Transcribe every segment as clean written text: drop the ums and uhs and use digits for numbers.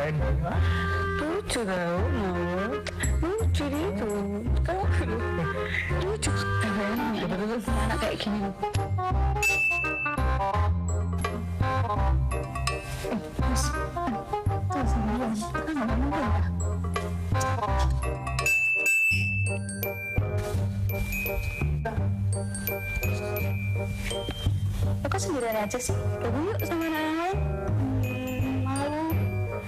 Lucu tau, lucu dia tuh. Lucu keren, betul-betul anak kayak gini. Mas, tuh sendirian, kan nggak mungkin ya. Kok sendirian aja sih? Gabung yuk sama anak lain. Malu,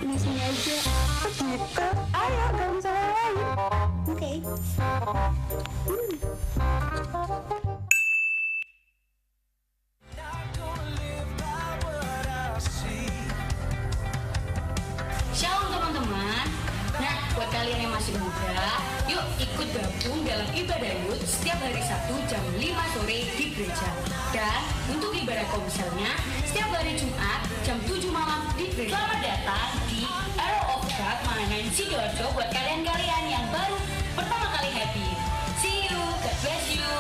di sini aja. Oh gitu, ayo gabung sama lain. Oke. Shalom teman-teman. Nah, buat kalian yang masih muda, yuk ikut gabung dalam ibadah youth setiap hari Sabtu jam 5 sore di gereja. Dan untuk ibadah komselnya, setiap hari Jumat jam 7 malam di gereja. Selamat datang di Arrow of God Mangan Sidoarjo buat kalian-kalian yang baru pertama kali happy. See you, God bless you.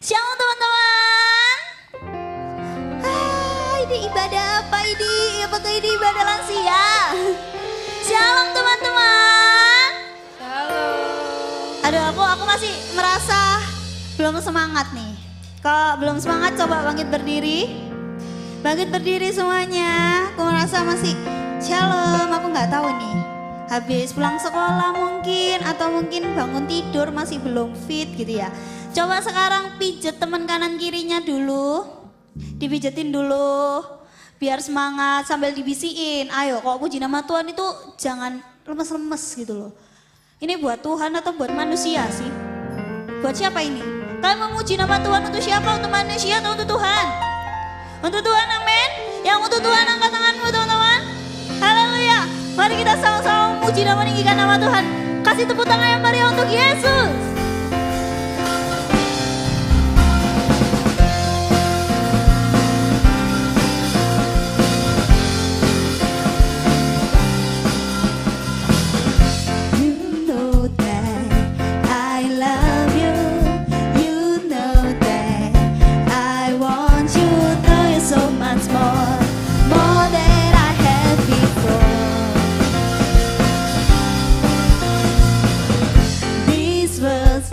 Shalom teman-teman. Ini ibadah apa ini? Apakah ini ibadah lansia? Shalom teman-teman. Aduh, aku masih merasa belum semangat nih. Kalau belum semangat coba bangkit berdiri. Bangkit berdiri semuanya. Aku merasa masih shalom. Aku nggak tahu nih. Habis pulang sekolah mungkin atau mungkin bangun tidur masih belum fit gitu ya. Coba sekarang pijet teman kanan kirinya dulu. Dipijetin dulu. Biar semangat sambil dibisiin. Ayo kalau puji nama Tuhan itu jangan lemes-lemes gitu loh. Ini buat Tuhan atau buat manusia sih? Buat siapa ini? Kalian memuji nama Tuhan untuk siapa? Untuk manusia atau untuk Tuhan? Untuk Tuhan, amin. Yang untuk Tuhan angkat tanganmu teman-teman. Haleluya. Mari kita sama-sama memuji dan meninggikan nama Tuhan. Kasih tepuk tangan yang meriah untuk Yesus. Was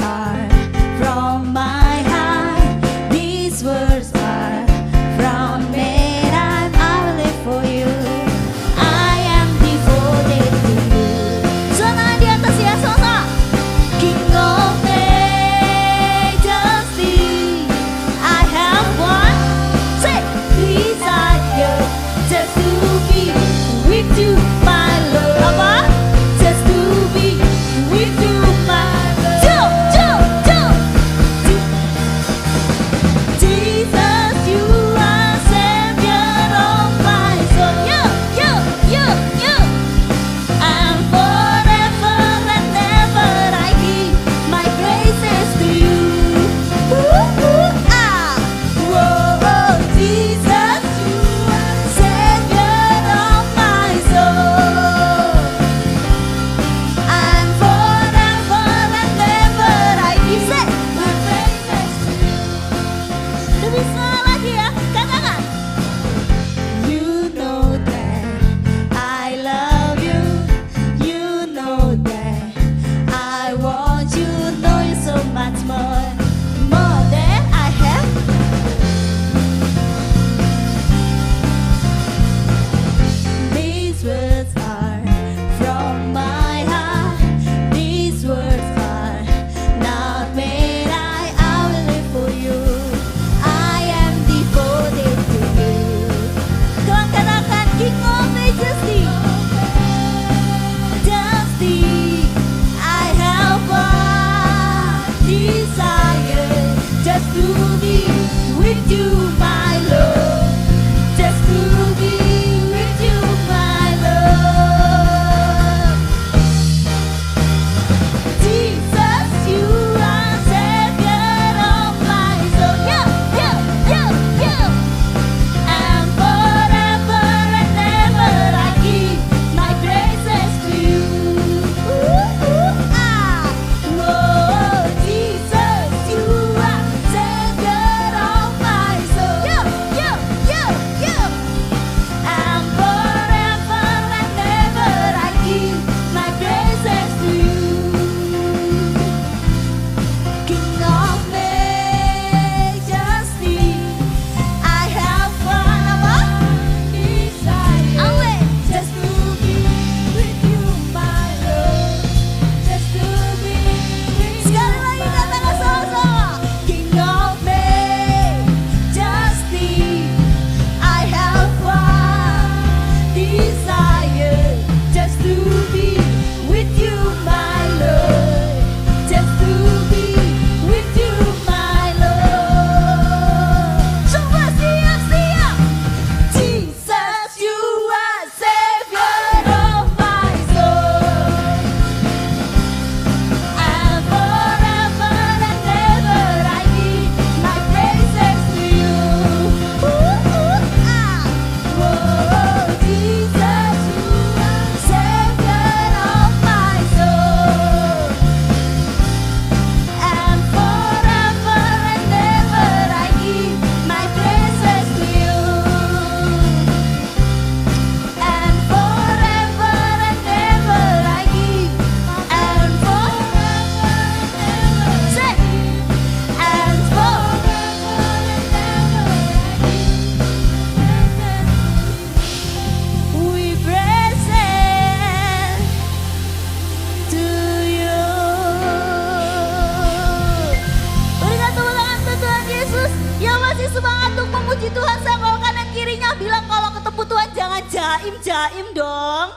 jaim dong.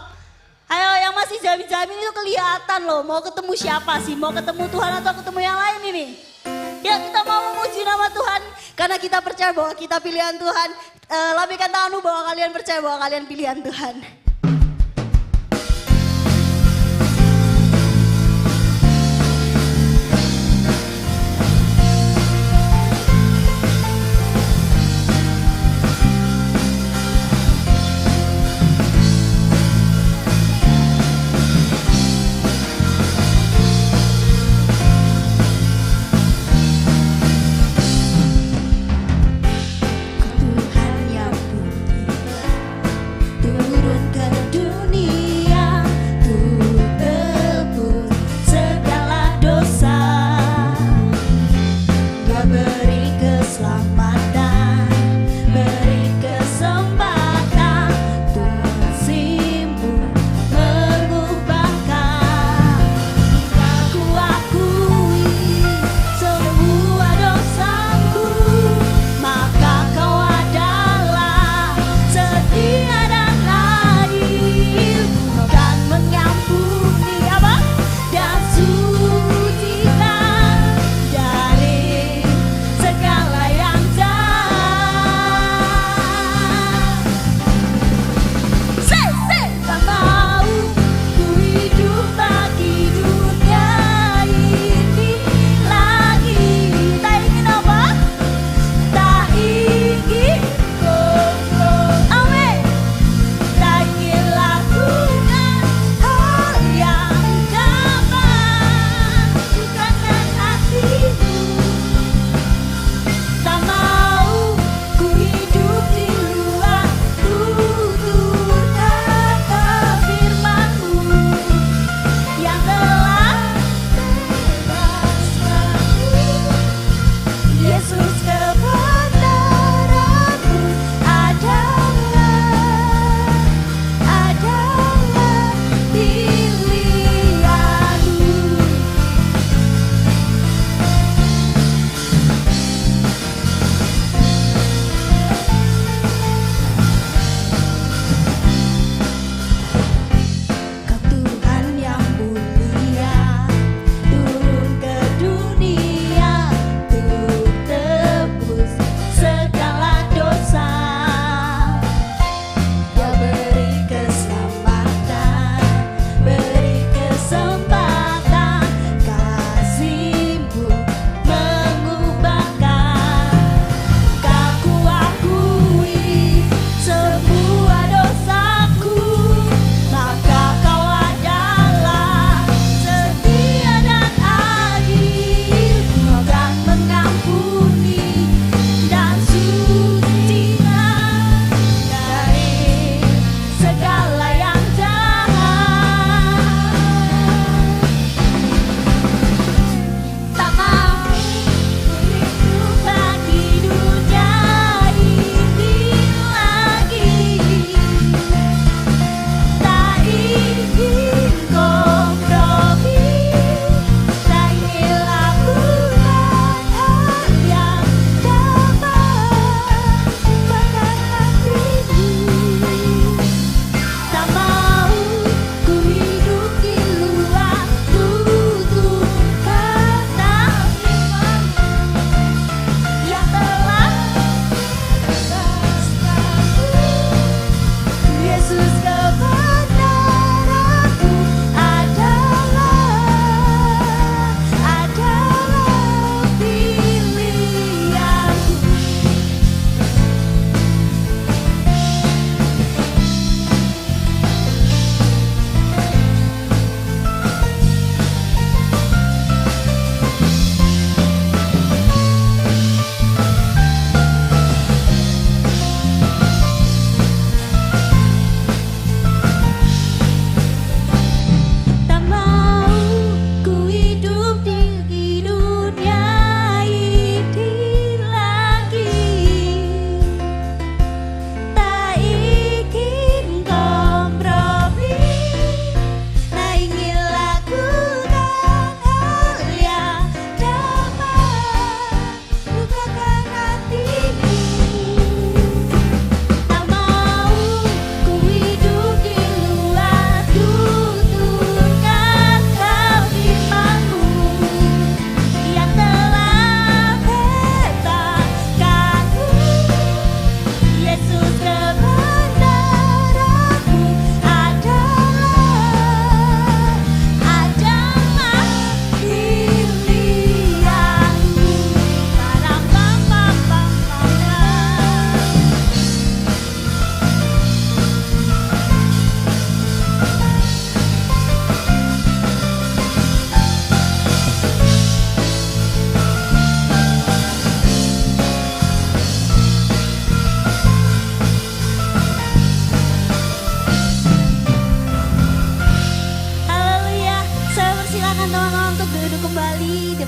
Ayo yang masih jaim-jaim itu kelihatan loh. Mau ketemu siapa sih? Mau ketemu Tuhan atau ketemu yang lain ini? Ya kita mau memuji nama Tuhan. Karena kita percaya bahwa kita pilihan Tuhan. Lambaikan tanganmu bahwa kalian percaya bahwa kalian pilihan Tuhan. Turunkan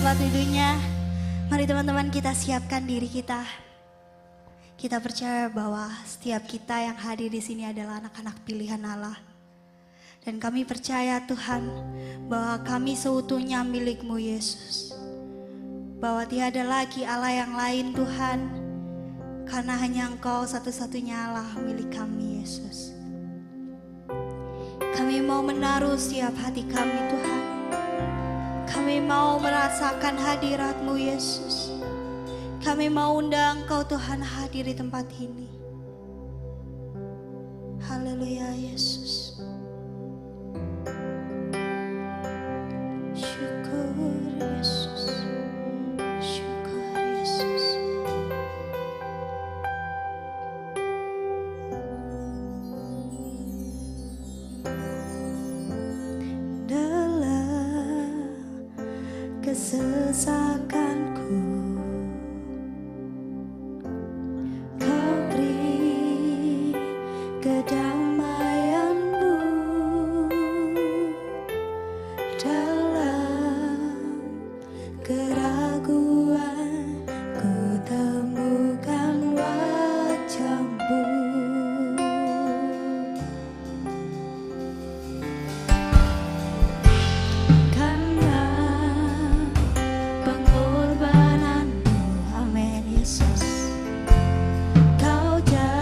tempat duduknya. Mari teman-teman kita siapkan diri kita. Kita percaya bahwa setiap kita yang hadir di sini adalah anak-anak pilihan Allah. Dan kami percaya Tuhan bahwa kami seutuhnya milik-Mu Yesus. Bahwa tiada lagi Allah yang lain Tuhan. Karena hanya Engkau satu-satunya Allah milik kami Yesus. Kami mau menaruh setiap hati kami Tuhan. Kami mau merasakan hadirat-Mu Yesus. Kami mau undang Engkau Tuhan hadir di tempat ini. Haleluya Yesus. Syukur Yesus. Syukur Yesus. Dalam kesesakanku Kau beri kedamaian-Mu. Dalam keraguan ku temukan wajah-Mu. Karena pengorbanan-Mu, amin Yesus, Kau jadikan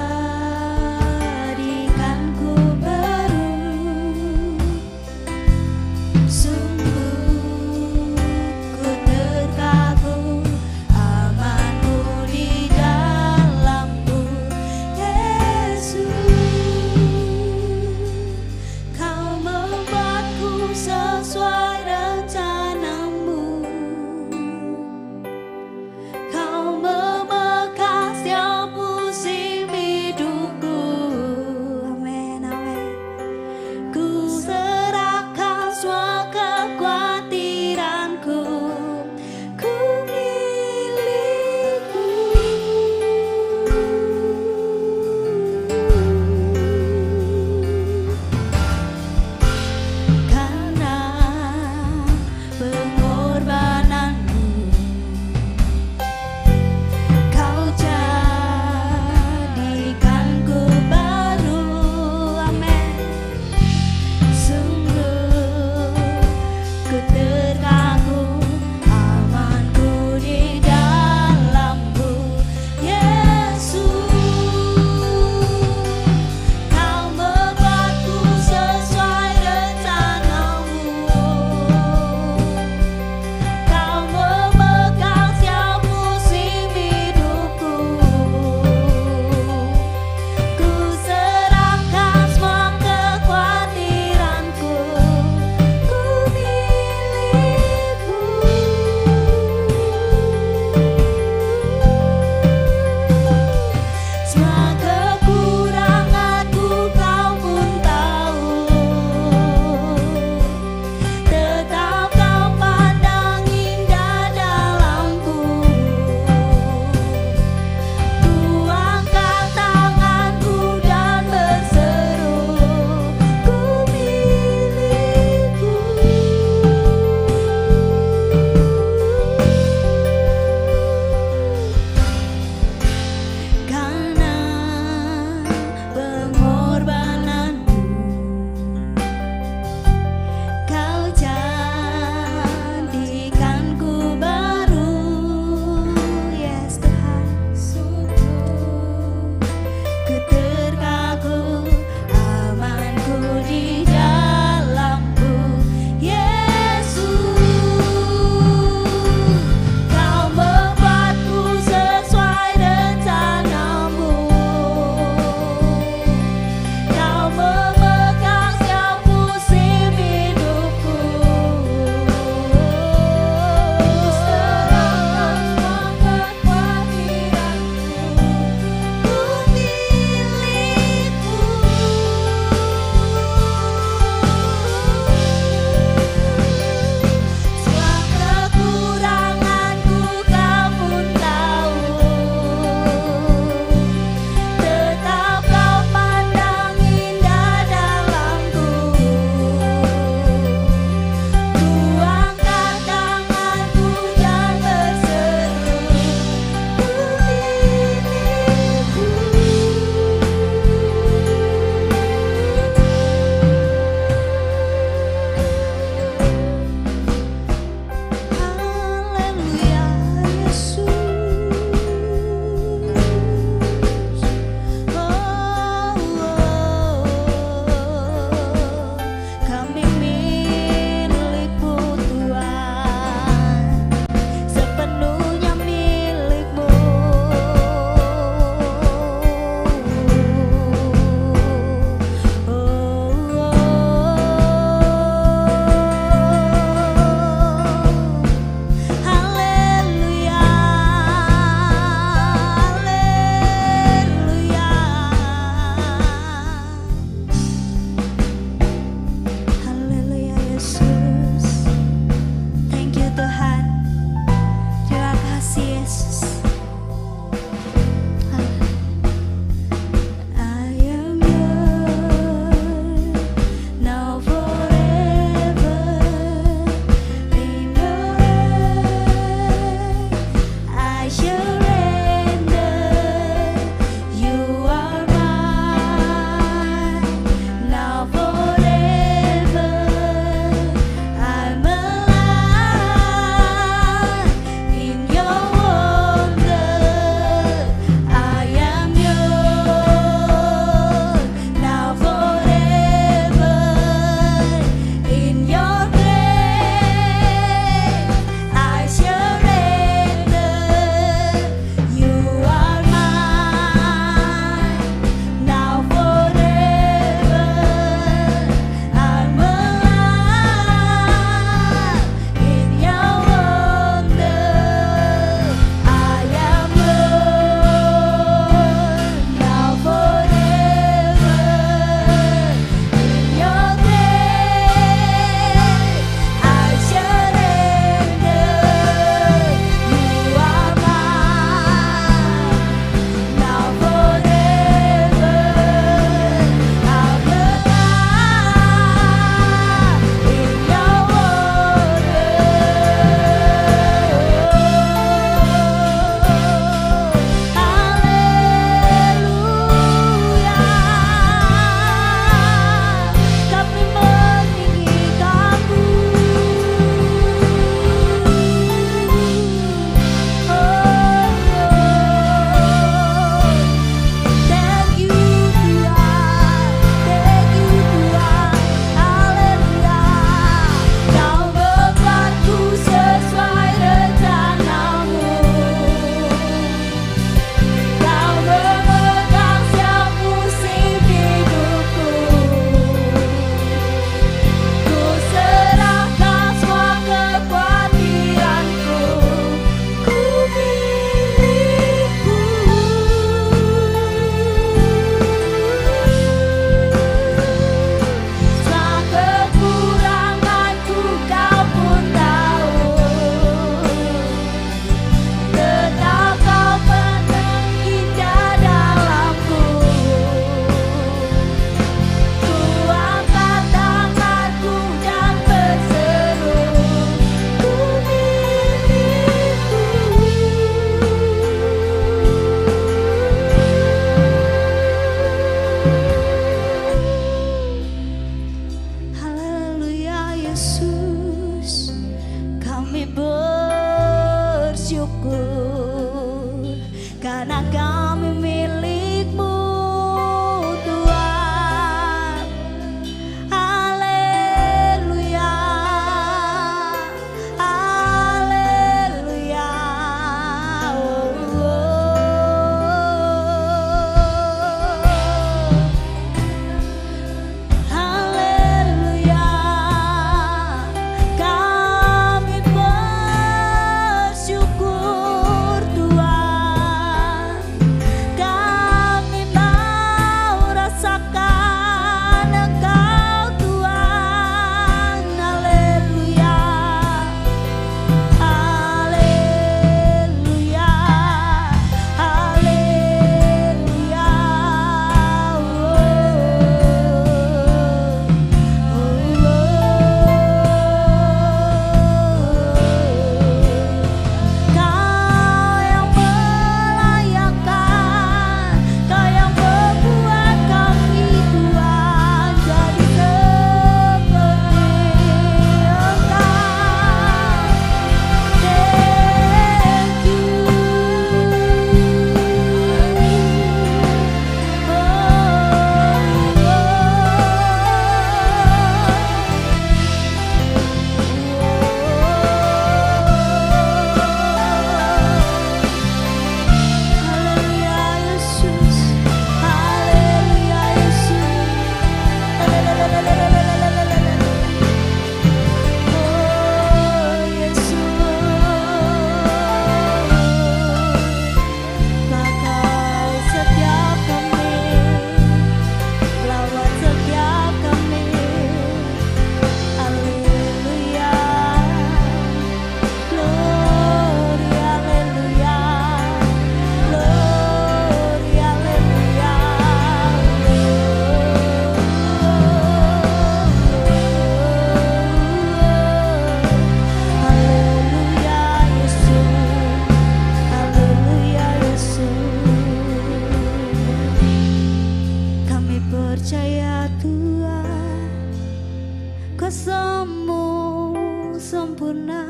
kuasamu sempurna.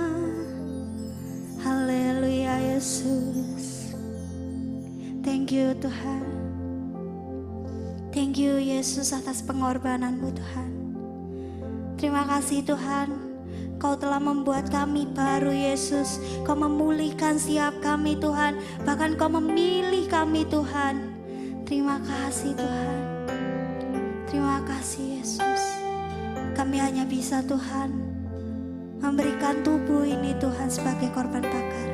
Haleluya Yesus. Thank you Tuhan. Thank you Yesus atas pengorbananmu Tuhan. Terima kasih Tuhan. Kau telah membuat kami baru Yesus. Kau memulihkan setiap kami Tuhan. Bahkan Kau memilih kami Tuhan. Terima kasih Tuhan. Terima kasih Yesus. Kami hanya bisa Tuhan memberikan tubuh ini Tuhan sebagai korban bakar.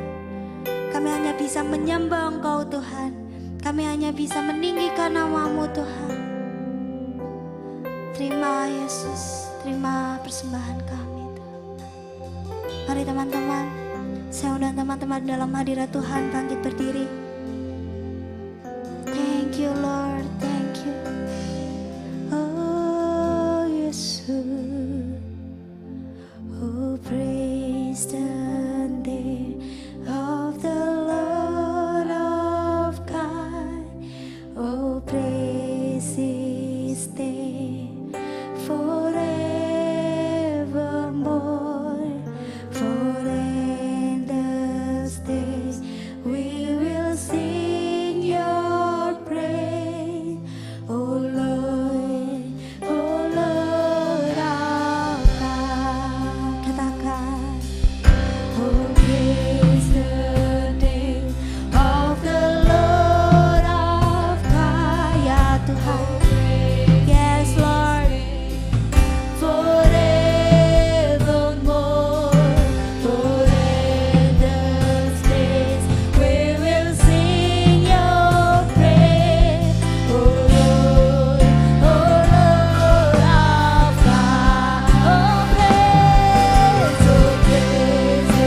Kami hanya bisa menyembah Engkau Tuhan. Kami hanya bisa meninggikan nama-Mu Tuhan. Terima Yesus. Terima persembahan kami. Mari teman-teman, saya undang teman-teman dalam hadirat Tuhan bangkit berdiri. Thank you Lord, thank you. Oh Yesus, oh praise the name of the Lord of God. Oh praise His name forevermore. For endless days we will sing your praise, oh Lord our God. Katakan, oh praise the name of the Lord our God. Ya Tuhan, yes Lord, forevermore. For endless days we will sing your praise, oh Lord our God. Oh praise the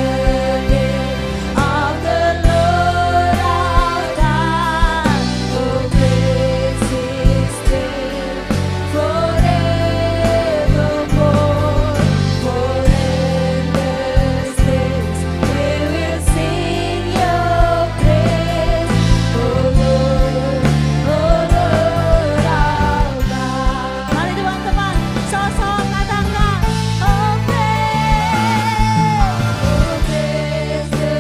name of the Lord our God. Oh praise His name forevermore. For endless days we will sing your praise, oh Lord our God. Mari teman-teman, sama-sama katakan, oh praise the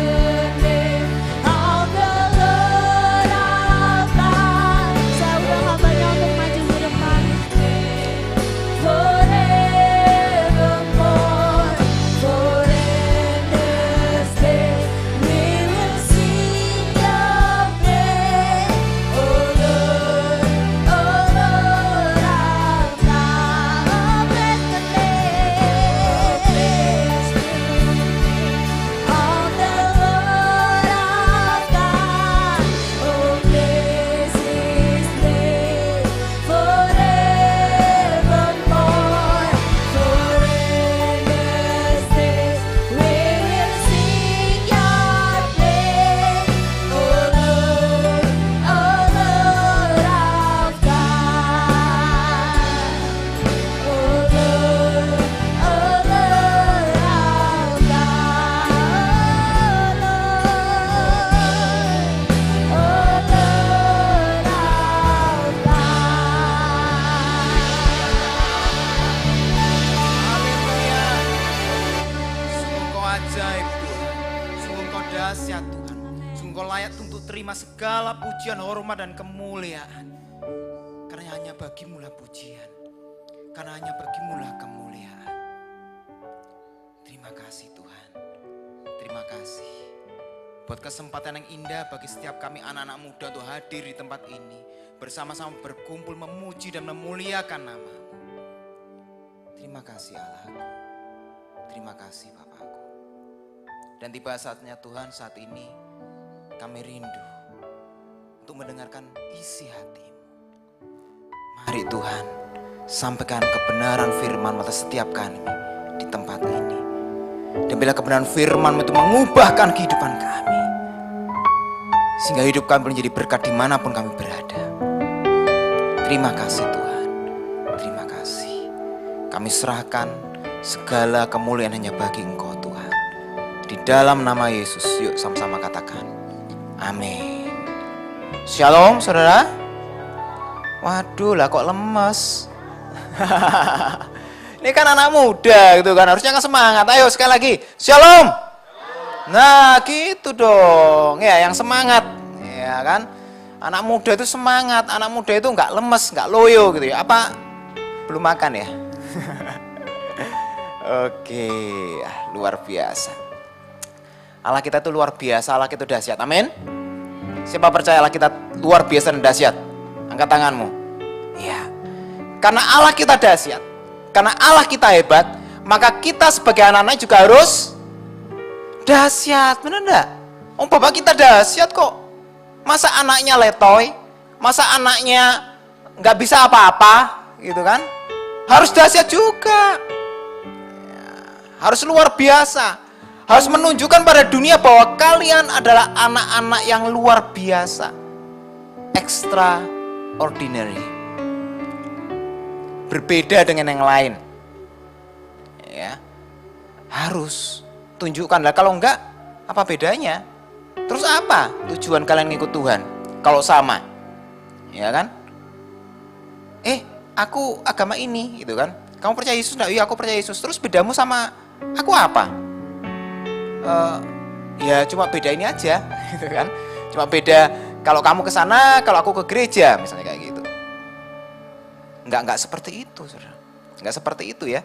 name of the Lord our God. Saya undang hambanya untuk maju ke depan. Forevermore, for endless days we will sing your praise, oh Lord our God. Oh praise the name of the Lord our God. Oh praise His name forevermore. For endless days we will sing your praise, oh Lord our God. Oh Lord our Sungguh Kau ajaib Tuhan, sungguh Kau dahsyat Tuhan, sungguh Kau layak untuk terima segala pujian, hormat dan kemuliaan. Karena hanya Bagimu lah pujian, karena hanya Bagimu lah kemuliaan. Terima kasih Tuhan, terima kasih buat kesempatan yang indah bagi setiap kami anak-anak muda untuk hadir di tempat ini, bersama-sama berkumpul memuji dan memuliakan nama-Mu. Terima kasih Allahku, terima kasih Bapakku. Dan tiba saatnya Tuhan, saat ini kami rindu untuk mendengarkan isi hati-Mu. Mari Tuhan, sampaikan kebenaran firman-Mu atas setiap kami di tempat ini. Dan bila kebenaran firman-Mu itu mengubahkan kehidupan kami, sehingga hidup kami menjadi berkat dimanapun kami berada. Terima kasih Tuhan, terima kasih. Kami serahkan segala kemuliaan hanya bagi Engkau Tuhan. Di dalam nama Yesus, yuk sama-sama katakan, amin. Shalom saudara. Waduh lah kok lemes. Ini kan anak muda gitu kan, harusnya kan semangat. Ayo sekali lagi, shalom. Nah gitu dong, ya yang semangat, ya kan. Anak muda itu semangat, anak muda itu nggak lemes, nggak loyo gitu ya. Apa belum makan ya? Oke, luar biasa. Allah kita itu luar biasa, Allah kita itu dahsyat. Amin. Siapa percaya Allah kita luar biasa dan dahsyat? Angkat tanganmu. Iya. Karena Allah kita dahsyat, karena Allah kita hebat, maka kita sebagai anak-anak juga harus dahsyat, benar enggak? Oh, bapak kita dahsyat kok. Masa anaknya letoy? Masa anaknya nggak bisa apa-apa, gitu kan? Harus dahsyat juga. Ya, harus luar biasa. Harus menunjukkan pada dunia bahwa kalian adalah anak-anak yang luar biasa. Extraordinary. Berbeda dengan yang lain. Ya. Harus tunjukkanlah, kalau enggak apa bedanya? Terus apa tujuan kalian ngikut Tuhan kalau sama? Ya kan? Aku agama ini gitu kan. Kamu percaya Yesus enggak? Iya, aku percaya Yesus. Terus bedamu sama aku apa? Ya cuma beda ini aja gitu kan. Cuma beda kalau kamu ke sana, kalau aku ke gereja misalnya kayak gitu. Enggak seperti itu, Saudara. Enggak seperti itu ya.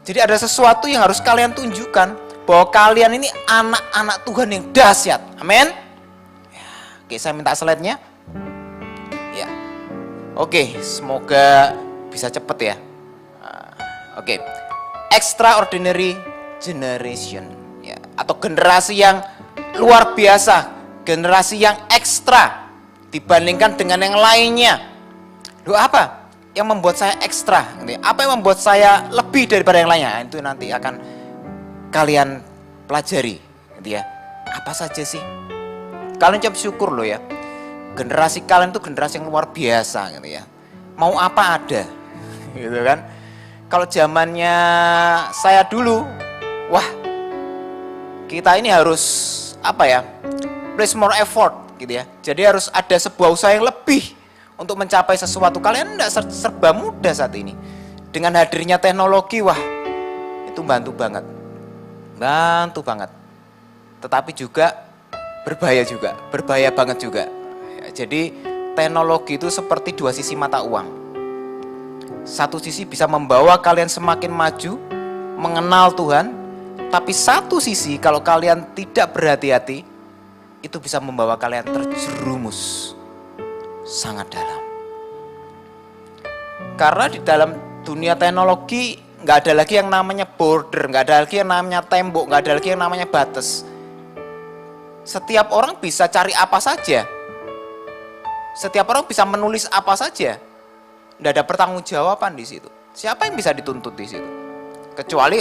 Jadi ada sesuatu yang harus kalian tunjukkan bahwa kalian ini anak-anak Tuhan yang dahsyat. Amin. Ya, oke, saya minta slide-nya. Ya. Oke, semoga bisa cepet ya. Oke. Extraordinary generation. Ya, atau generasi yang luar biasa, generasi yang ekstra dibandingkan dengan yang lainnya. Loh, apa yang membuat saya ekstra? Apa yang membuat saya lebih daripada yang lainnya? Itu nanti akan kalian pelajari, gitu ya. Apa saja sih? Kalian coba syukur loh ya. Generasi kalian itu generasi yang luar biasa, gitu ya. Mau apa ada, gitu kan? Kalau zamannya saya dulu, wah, kita ini harus apa ya? Place more effort, gitu ya. Jadi harus ada sebuah usaha yang lebih untuk mencapai sesuatu. Kalian enggak serba mudah saat ini. Dengan hadirnya teknologi, wah, itu bantu banget. Bantu banget. Tetapi juga berbahaya banget juga. Ya, jadi teknologi itu seperti dua sisi mata uang. Satu sisi bisa membawa kalian semakin maju, mengenal Tuhan. Tapi satu sisi kalau kalian tidak berhati-hati, itu bisa membawa kalian terjerumus sangat dalam. Karena di dalam dunia teknologi nggak ada lagi yang namanya border, nggak ada lagi yang namanya tembok, nggak ada lagi yang namanya batas. Setiap orang bisa cari apa saja. Setiap orang bisa menulis apa saja. Nggak ada pertanggungjawaban di situ. Siapa yang bisa dituntut di situ? Kecuali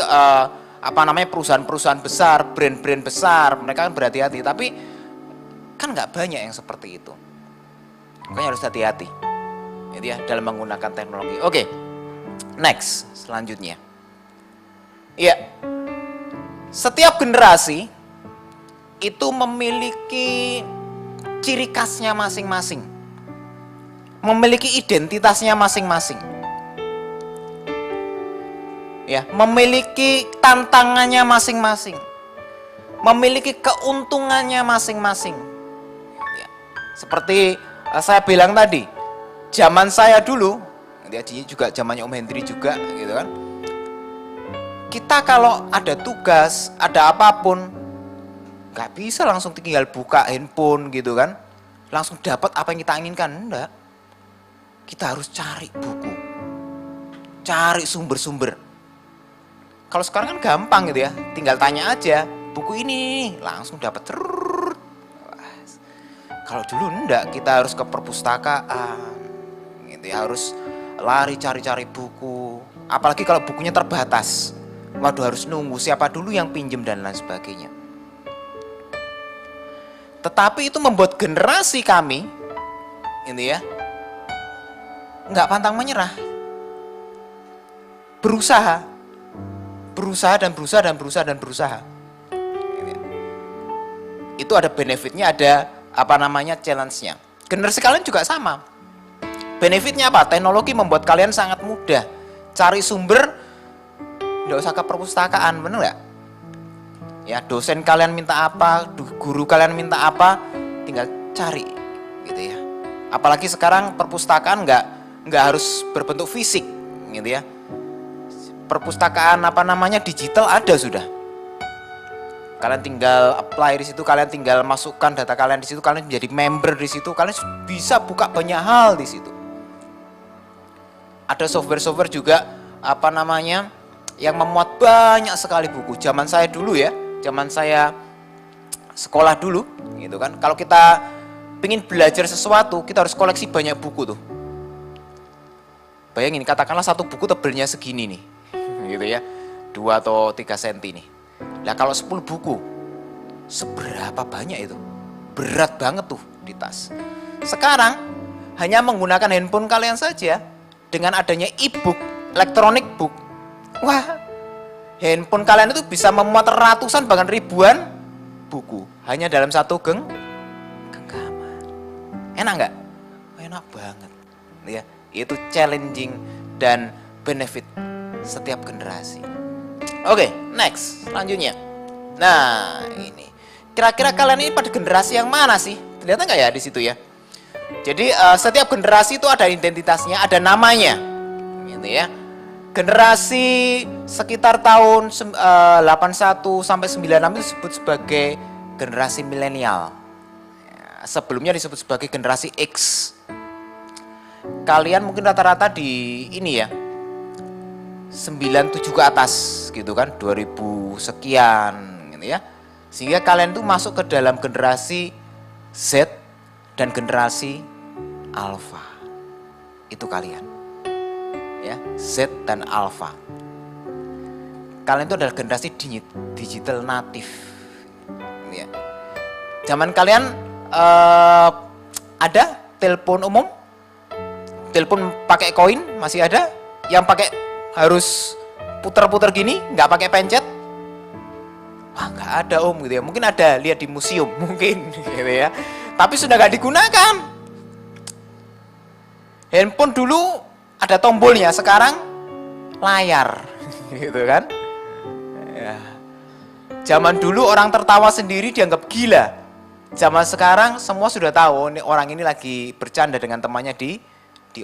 perusahaan-perusahaan besar, brand-brand besar, mereka kan berhati-hati. Tapi kan nggak banyak yang seperti itu. Makanya harus hati-hati, gitu ya, dalam menggunakan teknologi. Oke, next, selanjutnya. Iya, setiap generasi itu memiliki ciri khasnya masing-masing, memiliki identitasnya masing-masing. Ya, memiliki tantangannya masing-masing, memiliki keuntungannya masing-masing. Ya, seperti saya bilang tadi, zaman saya dulu, dia juga zamannya Om Hendri juga, gitu kan. Kita kalau ada tugas, ada apapun, nggak bisa langsung tinggal buka handphone, gitu kan, langsung dapat apa yang kita inginkan, enggak. Kita harus cari buku, cari sumber-sumber. Kalau sekarang kan gampang gitu ya, tinggal tanya aja, buku ini langsung dapat. Kalau dulu enggak, kita harus ke perpustakaan, gitu ya, harus lari cari-cari buku. Apalagi kalau bukunya terbatas, waduh, harus nunggu siapa dulu yang pinjem dan lain sebagainya. Tetapi itu membuat generasi kami, gitu ya, enggak pantang menyerah, berusaha dan berusaha. Itu ada benefitnya, ada challenge-nya. Generasi kalian juga sama. Benefitnya apa? Teknologi membuat kalian sangat mudah cari sumber nggak usah ke perpustakaan, bener nggak? Ya, dosen kalian minta apa, guru kalian minta apa, tinggal cari, gitu ya. Apalagi sekarang perpustakaan nggak harus berbentuk fisik, gitu ya. Perpustakaan digital ada sudah. Kalian tinggal apply di situ, kalian tinggal masukkan data kalian di situ, kalian menjadi member di situ, kalian bisa buka banyak hal di situ. Ada software-software juga yang memuat banyak sekali buku. Zaman saya dulu ya, zaman saya sekolah dulu, gitu kan. Kalau kita pengen belajar sesuatu, kita harus koleksi banyak buku tuh. Bayangin, katakanlah satu buku tebelnya segini nih, gitu ya, 2 atau 3 senti nih. Nah kalau 10 buku, seberapa banyak itu? Berat banget tuh di tas. Sekarang hanya menggunakan handphone kalian saja, dengan adanya e-book, electronic book. Wah, handphone kalian itu bisa memuat ratusan bahkan ribuan buku hanya dalam satu genggaman. Enak nggak? Enak banget. Ya, itu challenging dan benefit setiap generasi. Oke, next, selanjutnya. Nah, ini. Kira-kira kalian ini pada generasi yang mana sih? Terlihat nggak ya di situ ya? Jadi setiap generasi itu ada identitasnya, ada namanya. Gitu ya. Generasi sekitar tahun 81 sampai 96 itu disebut sebagai generasi milenial. Sebelumnya disebut sebagai generasi X. Kalian mungkin rata-rata di ini ya, 97 ke atas gitu kan, 2000 sekian gitu ya. Sehingga kalian tuh masuk ke dalam generasi Z dan generasi Alpha. Itu kalian. Ya, Z dan Alpha. Kalian itu adalah generasi digital native. Ya. Zaman kalian ada telepon umum? Telepon pakai koin masih ada? Yang pakai harus putar-putar gini, nggak pakai pencet? Wah, nggak ada om gitu ya. Mungkin ada, lihat di museum mungkin gitu ya. Tapi sudah nggak digunakan. Handphone dulu ada tombolnya, sekarang layar, gitu kan? Ya. Zaman dulu orang tertawa sendiri dianggap gila. Zaman sekarang semua sudah tahu orang ini lagi bercanda dengan temannya di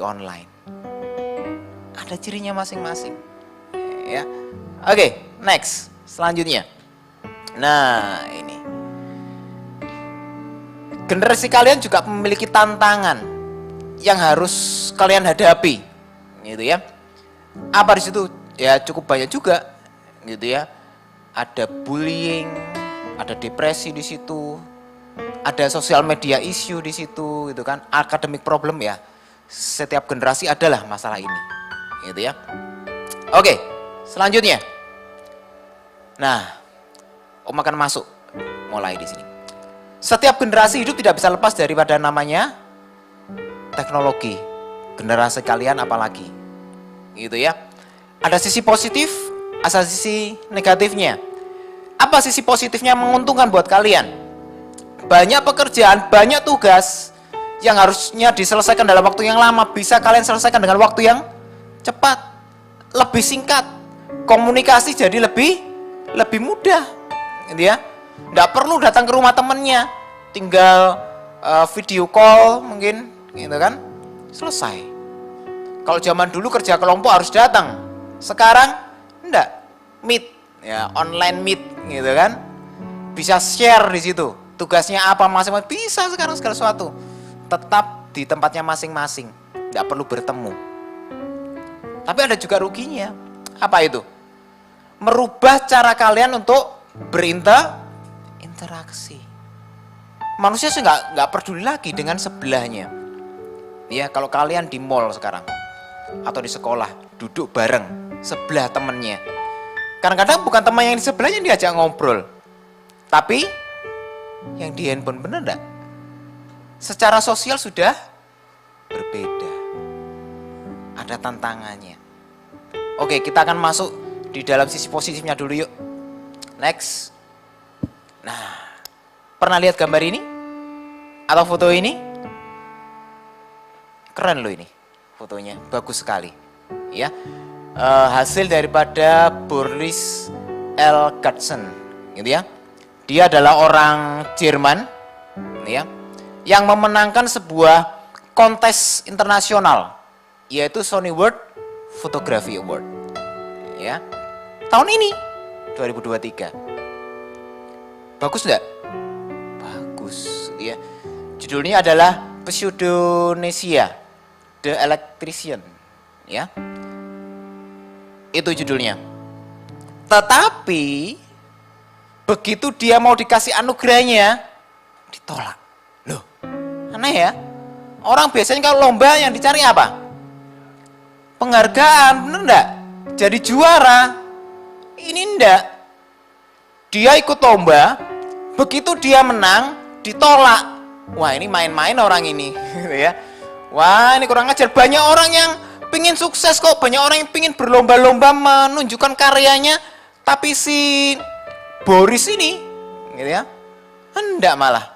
online. Ada cirinya masing-masing. Ya. Oke, next. Selanjutnya. Nah, ini. Generasi kalian juga memiliki tantangan yang harus kalian hadapi. Gitu ya. Apa di situ? Ya cukup banyak juga. Gitu ya. Ada bullying, ada depresi di situ. Ada sosial media issue di situ, gitu kan. Academic problem ya. Setiap generasi adalah masalah ini. Gitu ya. Oke, selanjutnya. Nah, om akan masuk mulai di sini. Setiap generasi hidup tidak bisa lepas daripada namanya teknologi. Generasi kalian apalagi. Gitu ya. Ada sisi positif, ada sisi negatifnya. Apa sisi positifnya menguntungkan buat kalian? Banyak pekerjaan, banyak tugas yang harusnya diselesaikan dalam waktu yang lama bisa kalian selesaikan dengan waktu yang cepat, lebih singkat. Komunikasi jadi lebih mudah, gitu ya. Nggak perlu datang ke rumah temennya, tinggal video call mungkin, gitu kan, selesai. Kalau zaman dulu kerja kelompok harus datang, sekarang enggak, meet, ya online meet, gitu kan, bisa share di situ. Tugasnya apa masing-masing bisa sekarang segala sesuatu. Tetap di tempatnya masing-masing, nggak perlu bertemu. Tapi ada juga ruginya. Apa itu? Merubah cara kalian untuk berinteraksi. Manusia sih nggak peduli lagi dengan sebelahnya. Ya kalau kalian di mall sekarang atau di sekolah duduk bareng sebelah temennya, kadang-kadang bukan teman yang di sebelahnya diajak ngobrol, tapi yang di handphone, bener enggak? Secara sosial sudah berbeda. Ada tantangannya. Oke, kita akan masuk di dalam sisi positifnya dulu yuk. Next. Nah, pernah lihat gambar ini? Atau foto ini? Keren loh ini fotonya, bagus sekali. Ya, hasil daripada Boris L. Katzen, gitu ya. Dia adalah orang Jerman, ya, yang memenangkan sebuah kontes internasional, yaitu Sony World Photography Award, ya, tahun ini 2023. Bagus enggak? Bagus, ya. Judulnya adalah Pseudonesia, The Electrician, ya. Itu judulnya. Tetapi begitu dia mau dikasih anugerahnya, ditolak. Loh, aneh ya. Orang biasanya kalau lomba yang dicari apa? Penghargaan, bener enggak? Jadi juara. Ini enggak. Dia ikut lomba, begitu dia menang, ditolak. Wah, ini main-main orang ini, gitu ya. Wah, ini kurang ajar. Banyak orang yang pingin sukses kok, banyak orang yang pingin berlomba-lomba menunjukkan karyanya, tapi si Boris ini, gitu ya, hendak malah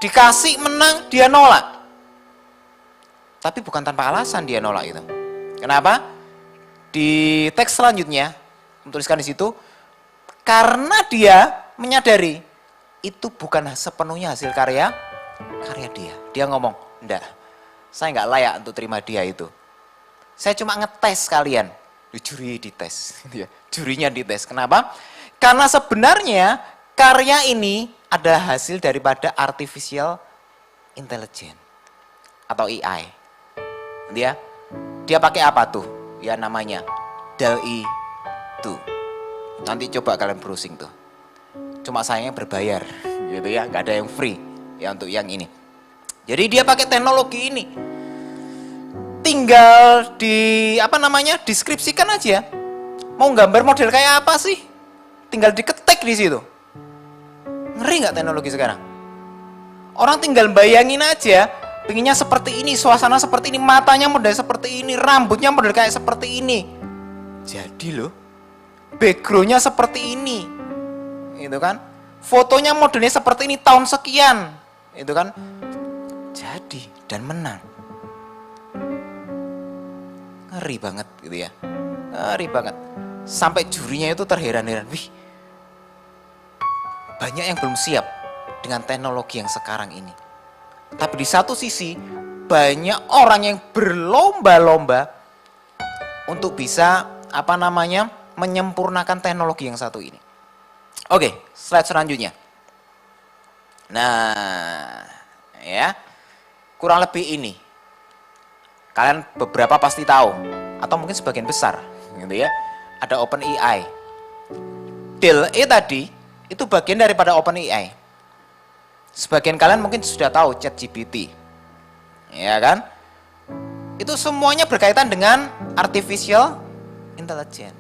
dikasih menang, dia nolak. Tapi bukan tanpa alasan dia nolak itu. Kenapa? Di teks selanjutnya menuliskan di situ, karena dia menyadari itu bukan sepenuhnya hasil karya dia. Dia ngomong, enggak, saya nggak layak untuk terima dia itu. Saya cuma ngetes kalian. Juri dites, jurinya dites. Kenapa? Karena sebenarnya karya ini adalah hasil daripada artificial intelligence atau AI. Dia pakai apa tuh? Ya namanya DALL-E 2. Nanti coba kalian browsing tuh. Cuma sayangnya berbayar, gitu ya, nggak ada yang free ya untuk yang ini. Jadi dia pakai teknologi ini. Tinggal deskripsikan aja. Mau gambar model kayak apa sih? Tinggal diketik di situ. Ngeri nggak teknologi sekarang? Orang tinggal bayangin aja, pinginnya seperti ini, suasana seperti ini, matanya model seperti ini, rambutnya model kayak seperti ini. Jadi loh, backgroundnya seperti ini, itu kan? Fotonya modelnya seperti ini tahun sekian, itu kan? Jadi dan menang. Ngeri banget gitu ya. Ngeri banget. Sampai jurinya itu terheran-heran. Wih, banyak yang belum siap dengan teknologi yang sekarang ini. Tapi di satu sisi, banyak orang yang berlomba-lomba untuk bisa menyempurnakan teknologi yang satu ini. Oke, slide selanjutnya. Nah, ya. Kurang lebih ini. Kalian beberapa pasti tahu, atau mungkin sebagian besar, gitu ya. Ada OpenAI. DALL-E tadi itu bagian daripada OpenAI. Sebagian kalian mungkin sudah tahu ChatGPT, ya kan? Itu semuanya berkaitan dengan artificial intelligence.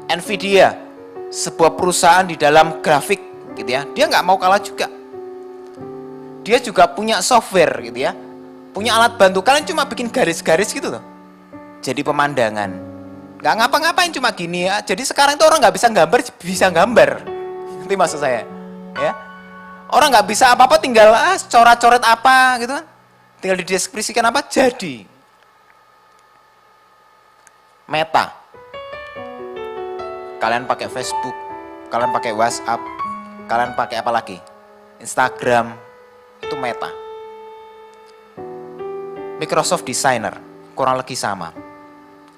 Nvidia, sebuah perusahaan di dalam grafik, gitu ya. Dia nggak mau kalah juga. Dia juga punya software, gitu ya. Punya alat bantu, kalian cuma bikin garis-garis gitu loh. Jadi pemandangan. Nggak ngapa-ngapain, cuma gini ya. Jadi sekarang itu orang nggak bisa gambar, bisa gambar. Itu maksud saya. Ya. Orang nggak bisa apa-apa, tinggal coret-coret apa gitu kan. Tinggal dideskripsikan apa, jadi. Meta. Kalian pakai Facebook, kalian pakai WhatsApp, kalian pakai apa lagi? Instagram, itu Meta. Microsoft Designer, kurang lebih sama.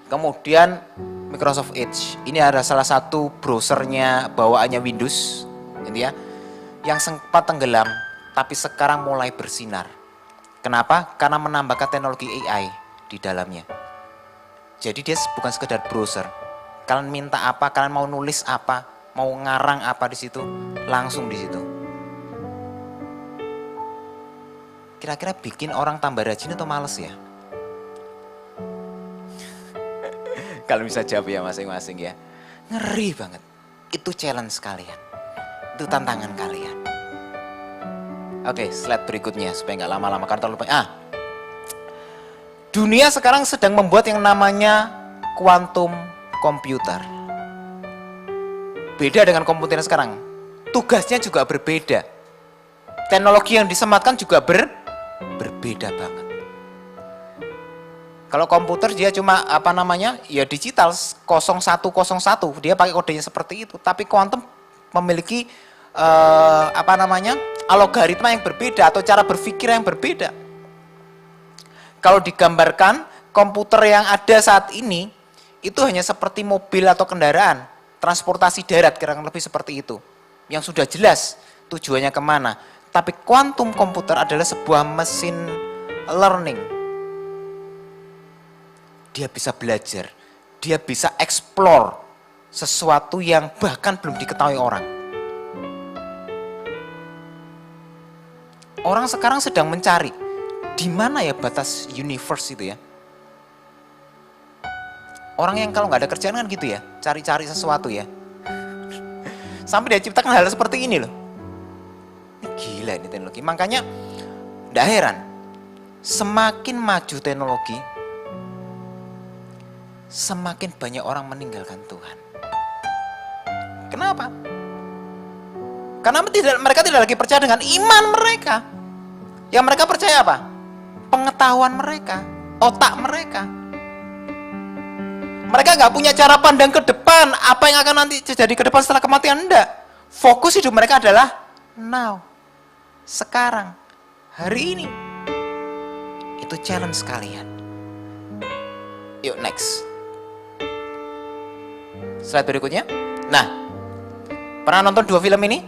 Kemudian Microsoft Edge, ini ada salah satu browsernya bawaannya Windows, gitu ya, yang sempat tenggelam, tapi sekarang mulai bersinar. Kenapa? Karena menambahkan teknologi AI di dalamnya. Jadi dia bukan sekedar browser. Kalian minta apa, kalian mau nulis apa, mau ngarang apa di situ, langsung di situ. Kira-kira bikin orang tambah rajin atau males ya? Kalau bisa jawab ya masing-masing ya. Ngeri banget. Itu challenge kalian. Itu tantangan kalian. Oke, slide berikutnya supaya nggak lama-lama karena terlalu banyak. Dunia sekarang sedang membuat yang namanya quantum computer. Beda dengan komputer sekarang. Tugasnya juga berbeda. Teknologi yang disematkan juga berbeda banget. Kalau komputer dia cuma ya digital 0101, dia pakai kodenya seperti itu. Tapi kuantum memiliki algoritma yang berbeda atau cara berpikir yang berbeda. Kalau digambarkan komputer yang ada saat ini itu hanya seperti mobil atau kendaraan, transportasi darat kira-kira lebih seperti itu. Yang sudah jelas tujuannya kemana. Tapi kuantum komputer adalah sebuah mesin learning. Dia bisa belajar, dia bisa explore sesuatu yang bahkan belum diketahui orang. Orang sekarang sedang mencari di mana ya batas universe itu ya. Orang yang kalau nggak ada kerjaan kan gitu ya, cari-cari sesuatu ya. Sampai dia ciptakan hal seperti ini loh. Ini gila ini teknologi. Makanya nggak heran, semakin maju teknologi, semakin banyak orang meninggalkan Tuhan. Kenapa? Karena mereka tidak lagi percaya dengan iman mereka. Yang mereka percaya apa? Pengetahuan mereka, otak mereka. Mereka nggak punya cara pandang ke depan, apa yang akan nanti terjadi ke depan setelah kematian, enggak. Fokus hidup mereka adalah now, sekarang, hari ini. Itu challenge kalian. Yuk next. Slide berikutnya. Nah, pernah nonton 2 film ini?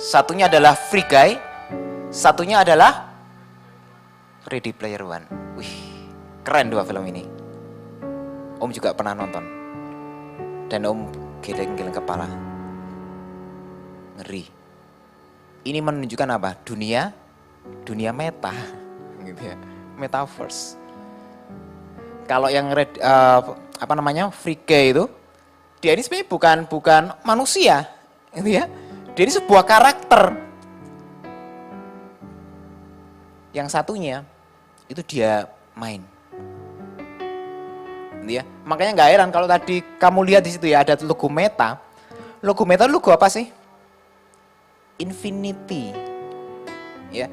Satunya adalah Free Guy, satunya adalah Ready Player One. Wih, keren 2 film ini. Om juga pernah nonton. Dan Om geleng-geleng kepala. Ngeri. Ini menunjukkan apa? Dunia meta, gitu ya. Metaverse. Kalau yang Free Guy itu, dia ini sebenarnya bukan manusia, gitu ya. Dia ini sebuah karakter. Yang satunya itu dia main, gitu ya. Makanya nggak heran kalau tadi kamu lihat di situ ya ada logo Meta. Logo Meta logo apa sih? Infinity, ya.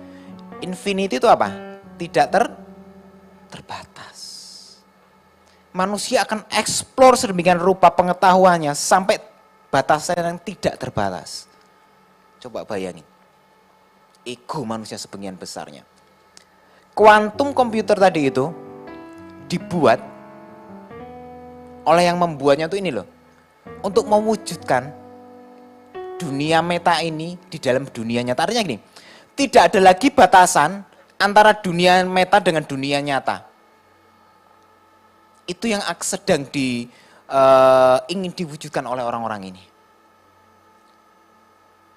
Infinity itu apa? Tidak terbatas. Manusia akan eksplor sedemikian rupa pengetahuannya sampai batasan yang tidak terbatas. Coba bayangin. Ego manusia sebagian besarnya. Kuantum komputer tadi itu dibuat oleh yang membuatnya tuh ini loh. Untuk mewujudkan dunia meta ini di dalam dunia nyata. Artinya gini, tidak ada lagi batasan antara dunia meta dengan dunia nyata. Itu yang sedang ingin diwujudkan oleh orang-orang ini.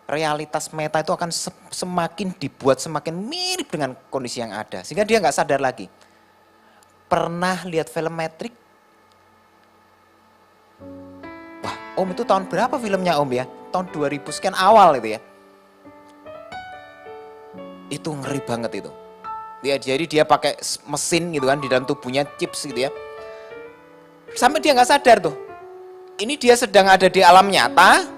Realitas meta itu akan semakin dibuat semakin mirip dengan kondisi yang ada. Sehingga dia nggak sadar lagi. Pernah lihat film Matrix? Wah, Om itu tahun berapa filmnya Om ya? Tahun 2000 sekian awal itu ya. Itu ngeri banget itu. Ya, jadi dia pakai mesin gitu kan, di dalam tubuhnya chips gitu ya. Sampai dia nggak sadar tuh. Ini dia sedang ada di alam nyata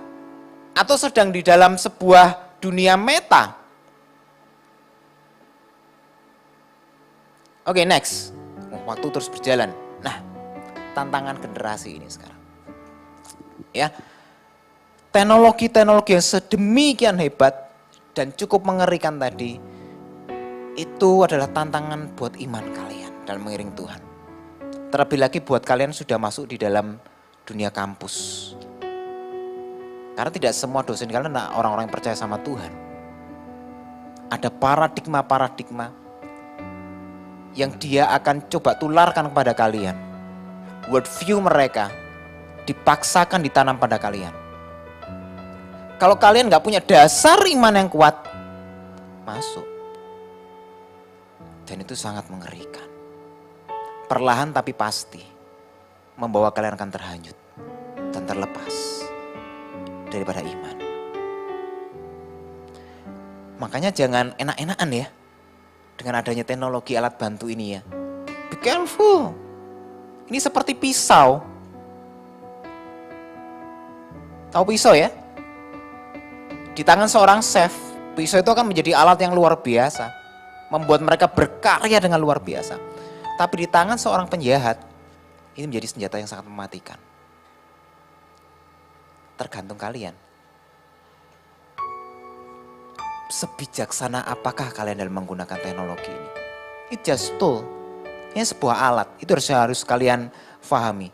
atau sedang di dalam sebuah dunia meta. Oke, next. Waktu terus berjalan. Nah, tantangan generasi ini sekarang. Ya. Teknologi-teknologi yang sedemikian hebat dan cukup mengerikan tadi, itu adalah tantangan buat iman kalian dalam mengiring Tuhan. Terlebih lagi buat kalian sudah masuk di dalam dunia kampus. Karena tidak semua dosen kalian adalah orang-orang yang percaya sama Tuhan. Ada paradigma-paradigma yang dia akan coba tularkan kepada kalian. Worldview mereka dipaksakan ditanam pada kalian. Kalau kalian gak punya dasar iman yang kuat, masuk. Dan itu sangat mengerikan. Perlahan tapi pasti membawa kalian akan terhanyut dan terlepas daripada iman. Makanya jangan enak-enakan ya dengan adanya teknologi alat bantu ini ya. Be careful. Ini seperti pisau. Tahu pisau ya? Di tangan seorang chef, pisau itu akan menjadi alat yang luar biasa. Membuat mereka berkarya dengan luar biasa. Tapi di tangan seorang penjahat, ini menjadi senjata yang sangat mematikan. Tergantung kalian. Sebijaksana apakah kalian dalam menggunakan teknologi ini? It's just tool. Ini sebuah alat. Itu harus kalian pahami.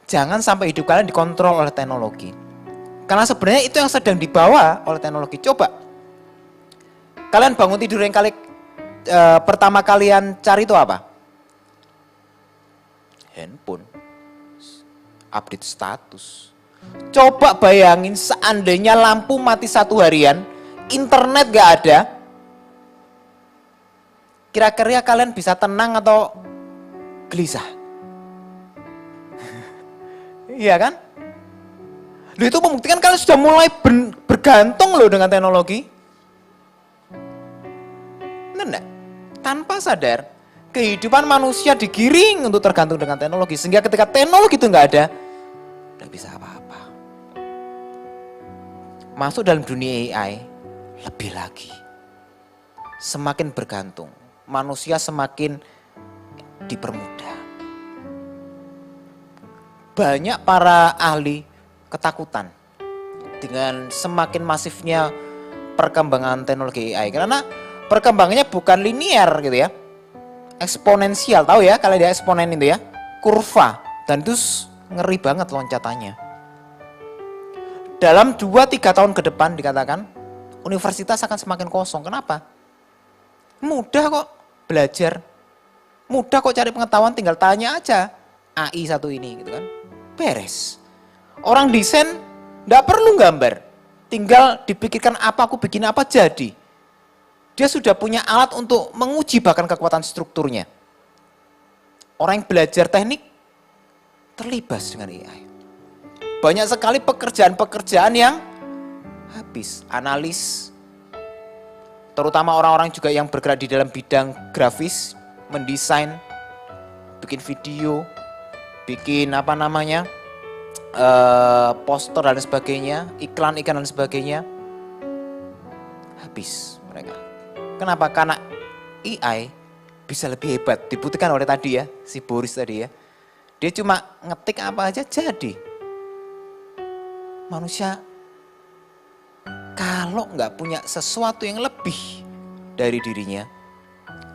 Jangan sampai hidup kalian dikontrol oleh teknologi. Karena sebenarnya itu yang sedang dibawa oleh teknologi. Coba. Kalian bangun tidur yang pertama kalian cari itu apa? Handphone. Update status. Coba bayangin seandainya lampu mati 1 harian, internet gak ada. Kira-kira kalian bisa tenang atau gelisah? Iya kan? Loh, itu membuktikan kalian sudah mulai bergantung loh dengan teknologi. Benar enggak? Tanpa sadar, kehidupan manusia digiring untuk tergantung dengan teknologi. Sehingga ketika teknologi itu nggak ada, nggak bisa apa-apa. Masuk dalam dunia AI, lebih lagi. Semakin bergantung, manusia semakin dipermudah. Banyak para ahli ketakutan dengan semakin masifnya perkembangan teknologi AI. Karena perkembangannya bukan linear gitu ya. Eksponensial, tahu ya kalau dia eksponen itu ya. Kurva, dan itu ngeri banget loncatannya. Dalam 2-3 tahun ke depan dikatakan universitas akan semakin kosong. Kenapa? Mudah kok belajar. Mudah kok cari pengetahuan, tinggal tanya aja AI satu ini gitu kan. Beres. Orang desain enggak perlu gambar. Tinggal dipikirkan apa, aku bikin apa, jadi. Dia sudah punya alat untuk menguji bahkan kekuatan strukturnya. Orang yang belajar teknik terlibas dengan AI. Banyak sekali pekerjaan-pekerjaan yang habis. Analis, terutama orang-orang juga yang bergerak di dalam bidang grafis, mendesain, bikin video, bikin poster dan sebagainya, iklan-iklan dan sebagainya. Habis mereka. Kenapa? Karena AI bisa lebih hebat. Dibuktikan oleh tadi ya, si Boris tadi ya. Dia cuma ngetik apa aja jadi. Manusia kalau nggak punya sesuatu yang lebih dari dirinya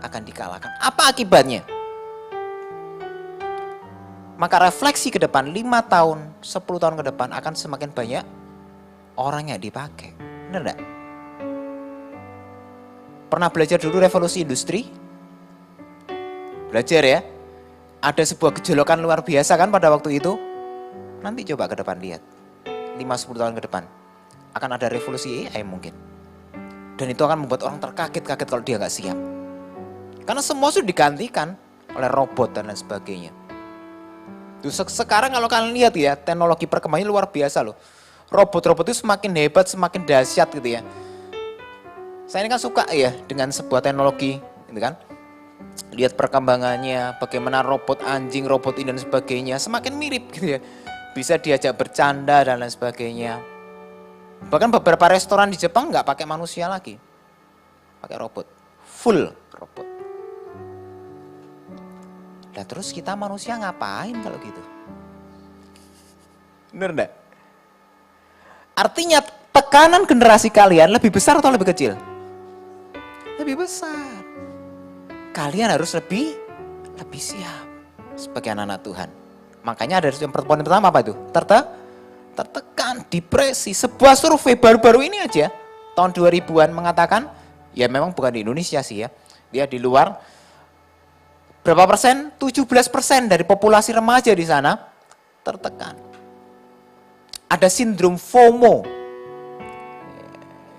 akan dikalahkan. Apa akibatnya? Maka refleksi ke depan 5 tahun, 10 tahun ke depan akan semakin banyak orang yang dipakai. Benar enggak? Pernah belajar dulu revolusi industri? Belajar ya? Ada sebuah gejolokan luar biasa kan pada waktu itu? Nanti coba ke depan lihat. 5-10 tahun ke depan. Akan ada revolusi AI mungkin. Dan itu akan membuat orang terkaget-kaget kalau dia nggak siap. Karena semua sudah digantikan oleh robot dan lain sebagainya. Sekarang kalau kalian lihat ya, teknologi perkembangannya luar biasa loh. Robot-robot itu semakin hebat, semakin dahsyat gitu ya. Saya ini kan suka ya dengan sebuah teknologi, gitu kan. Lihat perkembangannya, bagaimana robot anjing, robot ini dan sebagainya, semakin mirip gitu ya. Bisa diajak bercanda dan lain sebagainya. Bahkan beberapa restoran di Jepang nggak pakai manusia lagi, pakai robot, full robot. Nah terus kita manusia ngapain kalau gitu? Bener enggak? Artinya tekanan generasi kalian lebih besar atau lebih kecil? Lebih besar. Kalian harus lebih siap sebagai anak-anak Tuhan. Makanya ada yang poin pertama apa itu? Tertekan, depresi. Sebuah survei baru-baru ini aja, tahun 2000-an mengatakan, ya memang bukan di Indonesia sih ya, dia di luar. Berapa persen? 17% dari populasi remaja di sana tertekan. Ada sindrom FOMO.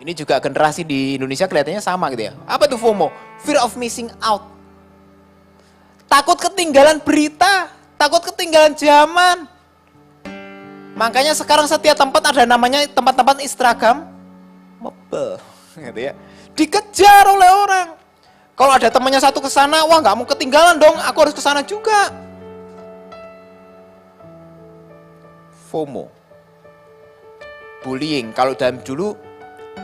Ini juga generasi di Indonesia kelihatannya sama gitu ya. Apa itu FOMO? Fear of missing out. Takut ketinggalan berita, takut ketinggalan zaman. Makanya sekarang setiap tempat ada namanya tempat-tempat Instagram mobile, gitu ya. Dikejar oleh orang. Kalau ada temannya satu ke sana, wah nggak mau ketinggalan dong, aku harus ke sana juga. FOMO. Bullying, kalau dulu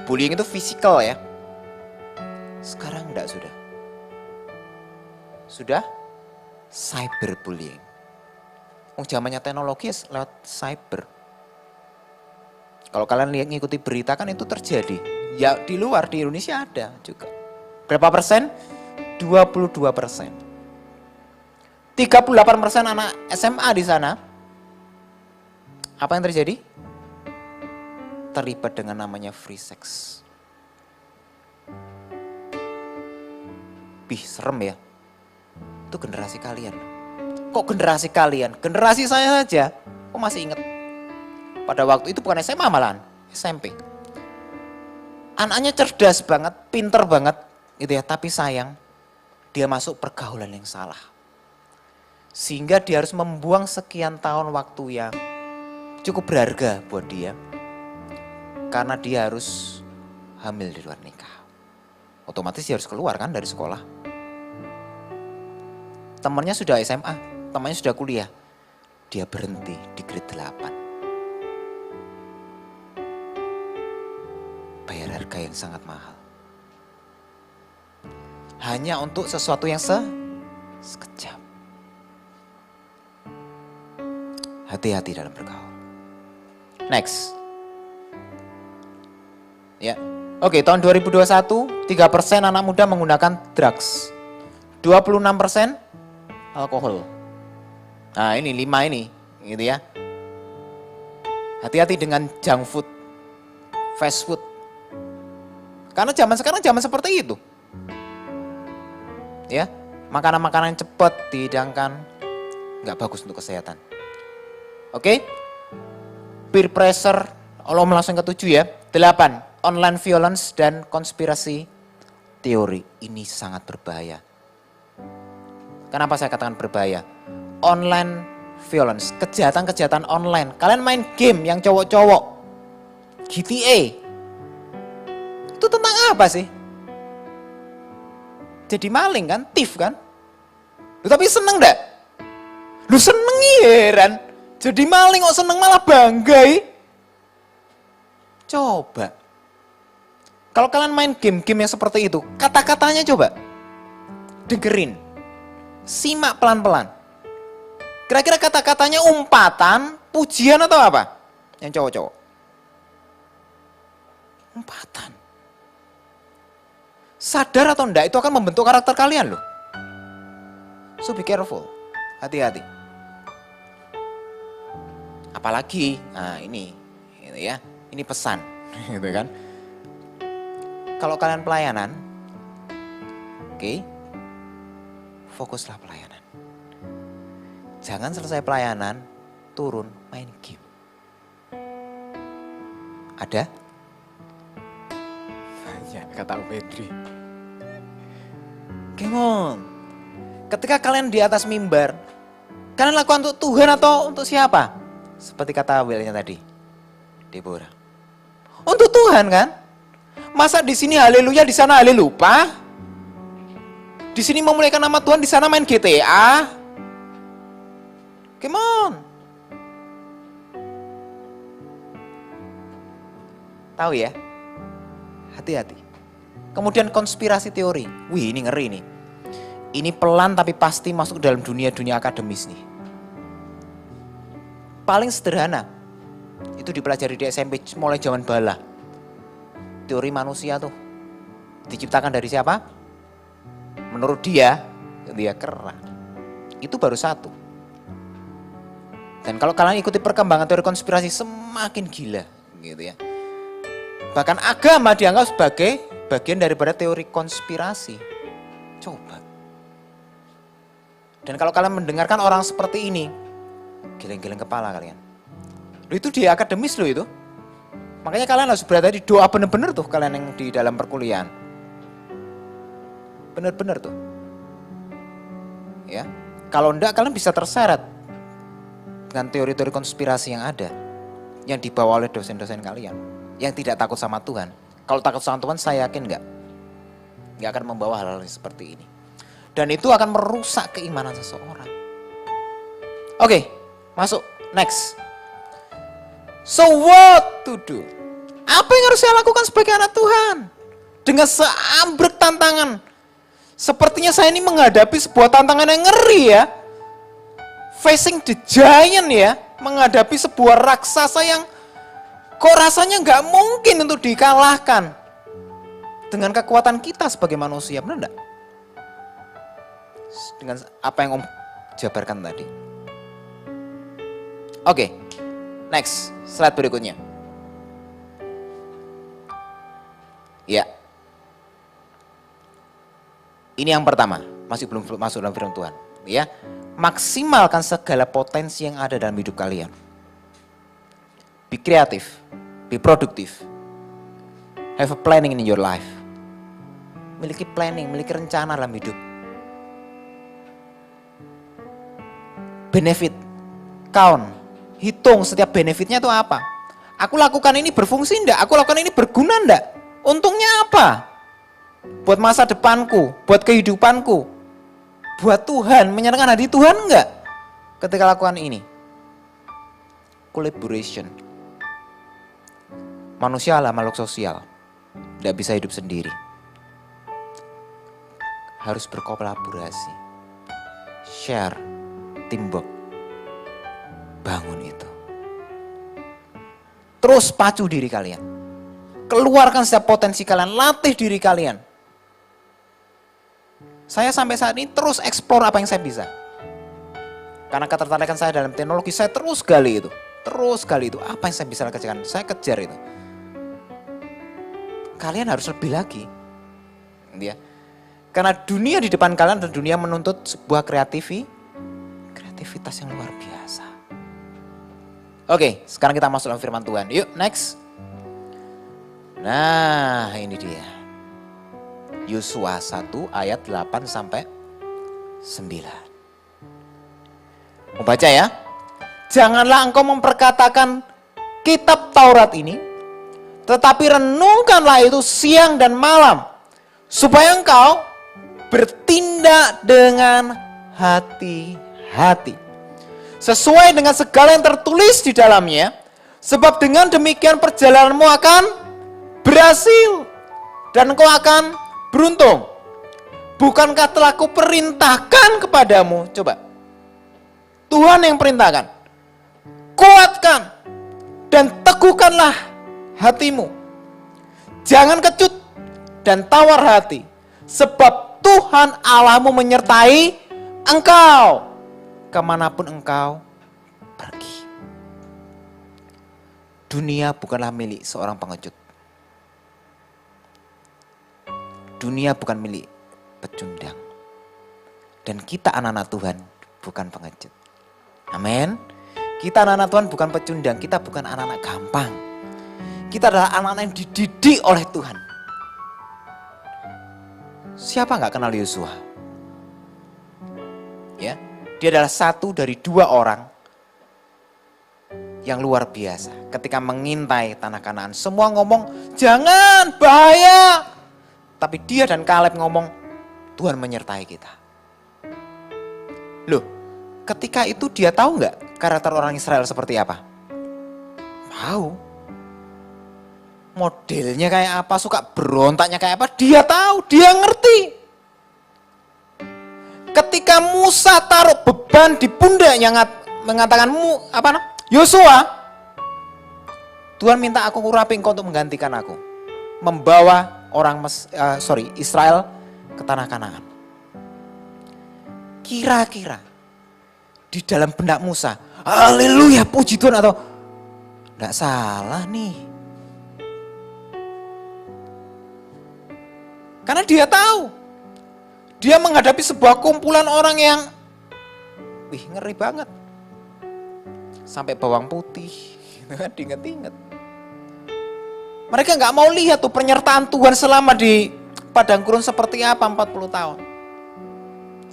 bullying itu fisikal ya. Sekarang enggak sudah. Sudah cyberbullying. Zamannya teknologi lewat cyber. Kalau kalian lihat ngikuti berita kan itu terjadi. Ya di luar, di Indonesia ada juga. Berapa persen? 22%. 38% anak SMA di sana. Apa yang terjadi? Terlibat dengan namanya free sex. Serem ya. Itu generasi kalian. Kok generasi kalian? Generasi saya saja. Kok masih ingat? Pada waktu itu bukan SMA malahan, SMP. Anaknya cerdas banget, pinter banget gitu ya, tapi sayang dia masuk pergaulan yang salah. Sehingga dia harus membuang sekian tahun waktu yang cukup berharga buat dia. Karena dia harus hamil di luar nikah. Otomatis dia harus keluar kan dari sekolah. Temannya sudah SMA, temannya sudah kuliah. Dia berhenti di grade 8. Bayar harga yang sangat mahal. Hanya untuk sesuatu yang sekejap. Hati-hati dalam bergaul. Next. Ya. Oke, tahun 2021, 3% anak muda menggunakan drugs. 26% alkohol. Nah, ini 5 ini, gitu ya. Hati-hati dengan junk food, fast food. Karena zaman sekarang zaman seperti itu. Ya, makanan-makanan cepat dihidangkan, nggak bagus untuk kesehatan. Oke, peer pressure, langsung ke-7 ya. 8, online violence dan konspirasi teori. Ini sangat berbahaya. Kenapa saya katakan berbahaya? Online violence, kejahatan-kejahatan online. Kalian main game yang cowok-cowok, GTA. Itu tentang apa sih? Jadi maling kan, thief kan? Lu tapi seneng gak? Lu seneng heran. Jadi maling kok seneng malah bangga. Coba. Kalau kalian main game-game yang seperti itu, kata-katanya coba. Dengerin. Simak pelan-pelan. Kira-kira kata-katanya umpatan, pujian atau apa? Yang cowok-cowok. Umpatan. Sadar atau enggak, itu akan membentuk karakter kalian loh. So be careful. Hati-hati. Apalagi, nah ini gitu ya. Ini pesan, gitu kan. Kalau kalian pelayanan, oke, fokuslah pelayanan. Jangan selesai pelayanan, turun main game. Ada? Banyak, kata Pedri. Come on. Ketika kalian di atas mimbar, kalian lakukan untuk Tuhan atau untuk siapa? Seperti kata Wilnya tadi, Deborah. Untuk Tuhan kan? Masa di sini haleluya, di sana halelupa? Di sini memuliakan nama Tuhan, di sana main GTA? Come on. Tahu ya? Hati-hati. Kemudian konspirasi teori. Wih, ini ngeri nih. Ini pelan tapi pasti masuk dalam dunia-dunia akademis nih. Paling sederhana, itu dipelajari di SMP mulai zaman bala. Teori manusia tuh diciptakan dari siapa? Menurut dia kera. Itu baru satu. Dan kalau kalian ikuti perkembangan teori konspirasi semakin gila gitu ya. Bahkan agama dianggap sebagai bagian daripada teori konspirasi. Coba. Dan kalau kalian mendengarkan orang seperti ini, geleng-geleng kepala kalian. Itu di akademis loh itu. Makanya kalian harus berada di doa benar-benar tuh kalian yang di dalam perkuliahan. Benar-benar tuh. Ya. Kalau enggak kalian bisa terseret dengan teori-teori konspirasi yang ada. Yang dibawa oleh dosen-dosen kalian. Yang tidak takut sama Tuhan. Kalau takut sama Tuhan saya yakin enggak akan membawa hal-hal seperti ini. Dan itu akan merusak keimanan seseorang. Oke, masuk. Next. So what to do? Apa yang harus saya lakukan sebagai anak Tuhan? Dengan seambrek tantangan. Sepertinya saya ini menghadapi sebuah tantangan yang ngeri ya. facing the giant ya, menghadapi sebuah raksasa yang kok rasanya nggak mungkin untuk dikalahkan dengan kekuatan kita sebagai manusia, benar enggak? Dengan apa yang Om jabarkan tadi. Oke, next, slide berikutnya. Ya. Ini yang pertama, masih belum masuk dalam firman Tuhan. Ya, maksimalkan segala potensi yang ada dalam hidup kalian. Be kreatif, be produktif. Have a planning in your life. Miliki planning, miliki rencana dalam hidup. Benefit, count, hitung setiap benefitnya itu apa. Aku lakukan ini berfungsi enggak? Aku lakukan ini berguna enggak? Untungnya apa? Buat masa depanku, buat kehidupanku, buat Tuhan, menyenangkan hati Tuhan enggak? Ketika lakukan ini. Collaboration. Manusia adalah makhluk sosial. Tidak bisa hidup sendiri. Harus berkolaborasi. Share, teamwork. Bangun itu. Terus pacu diri kalian. Keluarkan setiap potensi kalian, latih diri kalian. Saya sampai saat ini terus explore apa yang saya bisa. Karena ketertarikan saya dalam teknologi, saya terus gali itu. Terus gali itu, apa yang saya bisa kerjakan, saya kejar itu. Kalian harus lebih lagi. Ya. Karena dunia di depan kalian dan dunia menuntut sebuah kreativitas yang luar biasa. Oke, sekarang kita masuk dalam firman Tuhan. Yuk, next. Nah, ini dia. Yosua 1 ayat 8 sampai 9. Mau baca ya? Janganlah engkau memperkatakan kitab Taurat ini, tetapi renungkanlah itu siang dan malam, supaya engkau bertindak dengan hati-hati, sesuai dengan segala yang tertulis di dalamnya, sebab dengan demikian perjalananmu akan berhasil dan engkau akan beruntung. Bukankah telah kuperintahkan kepadamu? Coba. Tuhan yang perintahkan. Kuatkan dan teguhkanlah hatimu. Jangan kecut dan tawar hati. Sebab Tuhan Allahmu menyertai engkau kemanapun engkau pergi. Dunia bukanlah milik seorang pengecut. Dunia bukan milik pecundang. Dan kita anak-anak Tuhan bukan pengecut. Amin. Kita anak-anak Tuhan bukan pecundang. Kita bukan anak-anak gampang. Kita adalah anak-anak yang dididik oleh Tuhan. Siapa gak kenal Yosua? Ya, dia adalah satu dari 2 orang yang luar biasa. Ketika mengintai tanah Kanaan, semua ngomong, jangan, bahaya. Tapi dia dan Kaleb ngomong, Tuhan menyertai kita. Loh, ketika itu dia tahu nggak karakter orang Israel seperti apa? Tahu. Modelnya kayak apa, suka berontaknya kayak apa, dia tahu, dia ngerti. Ketika Musa taruh beban di pundaknya mengatakan Yosua, Tuhan minta aku urapi engkau untuk menggantikan aku. Membawa Israel ke tanah Kanaan. Kira-kira di dalam benak Musa, haleluya, puji Tuhan, atau enggak salah nih. Karena dia tahu, dia menghadapi sebuah kumpulan orang yang ngeri banget. Sampai bawang putih, diinget-inget. Mereka gak mau lihat tuh penyertaan Tuhan selama di padang gurun seperti apa 40 tahun.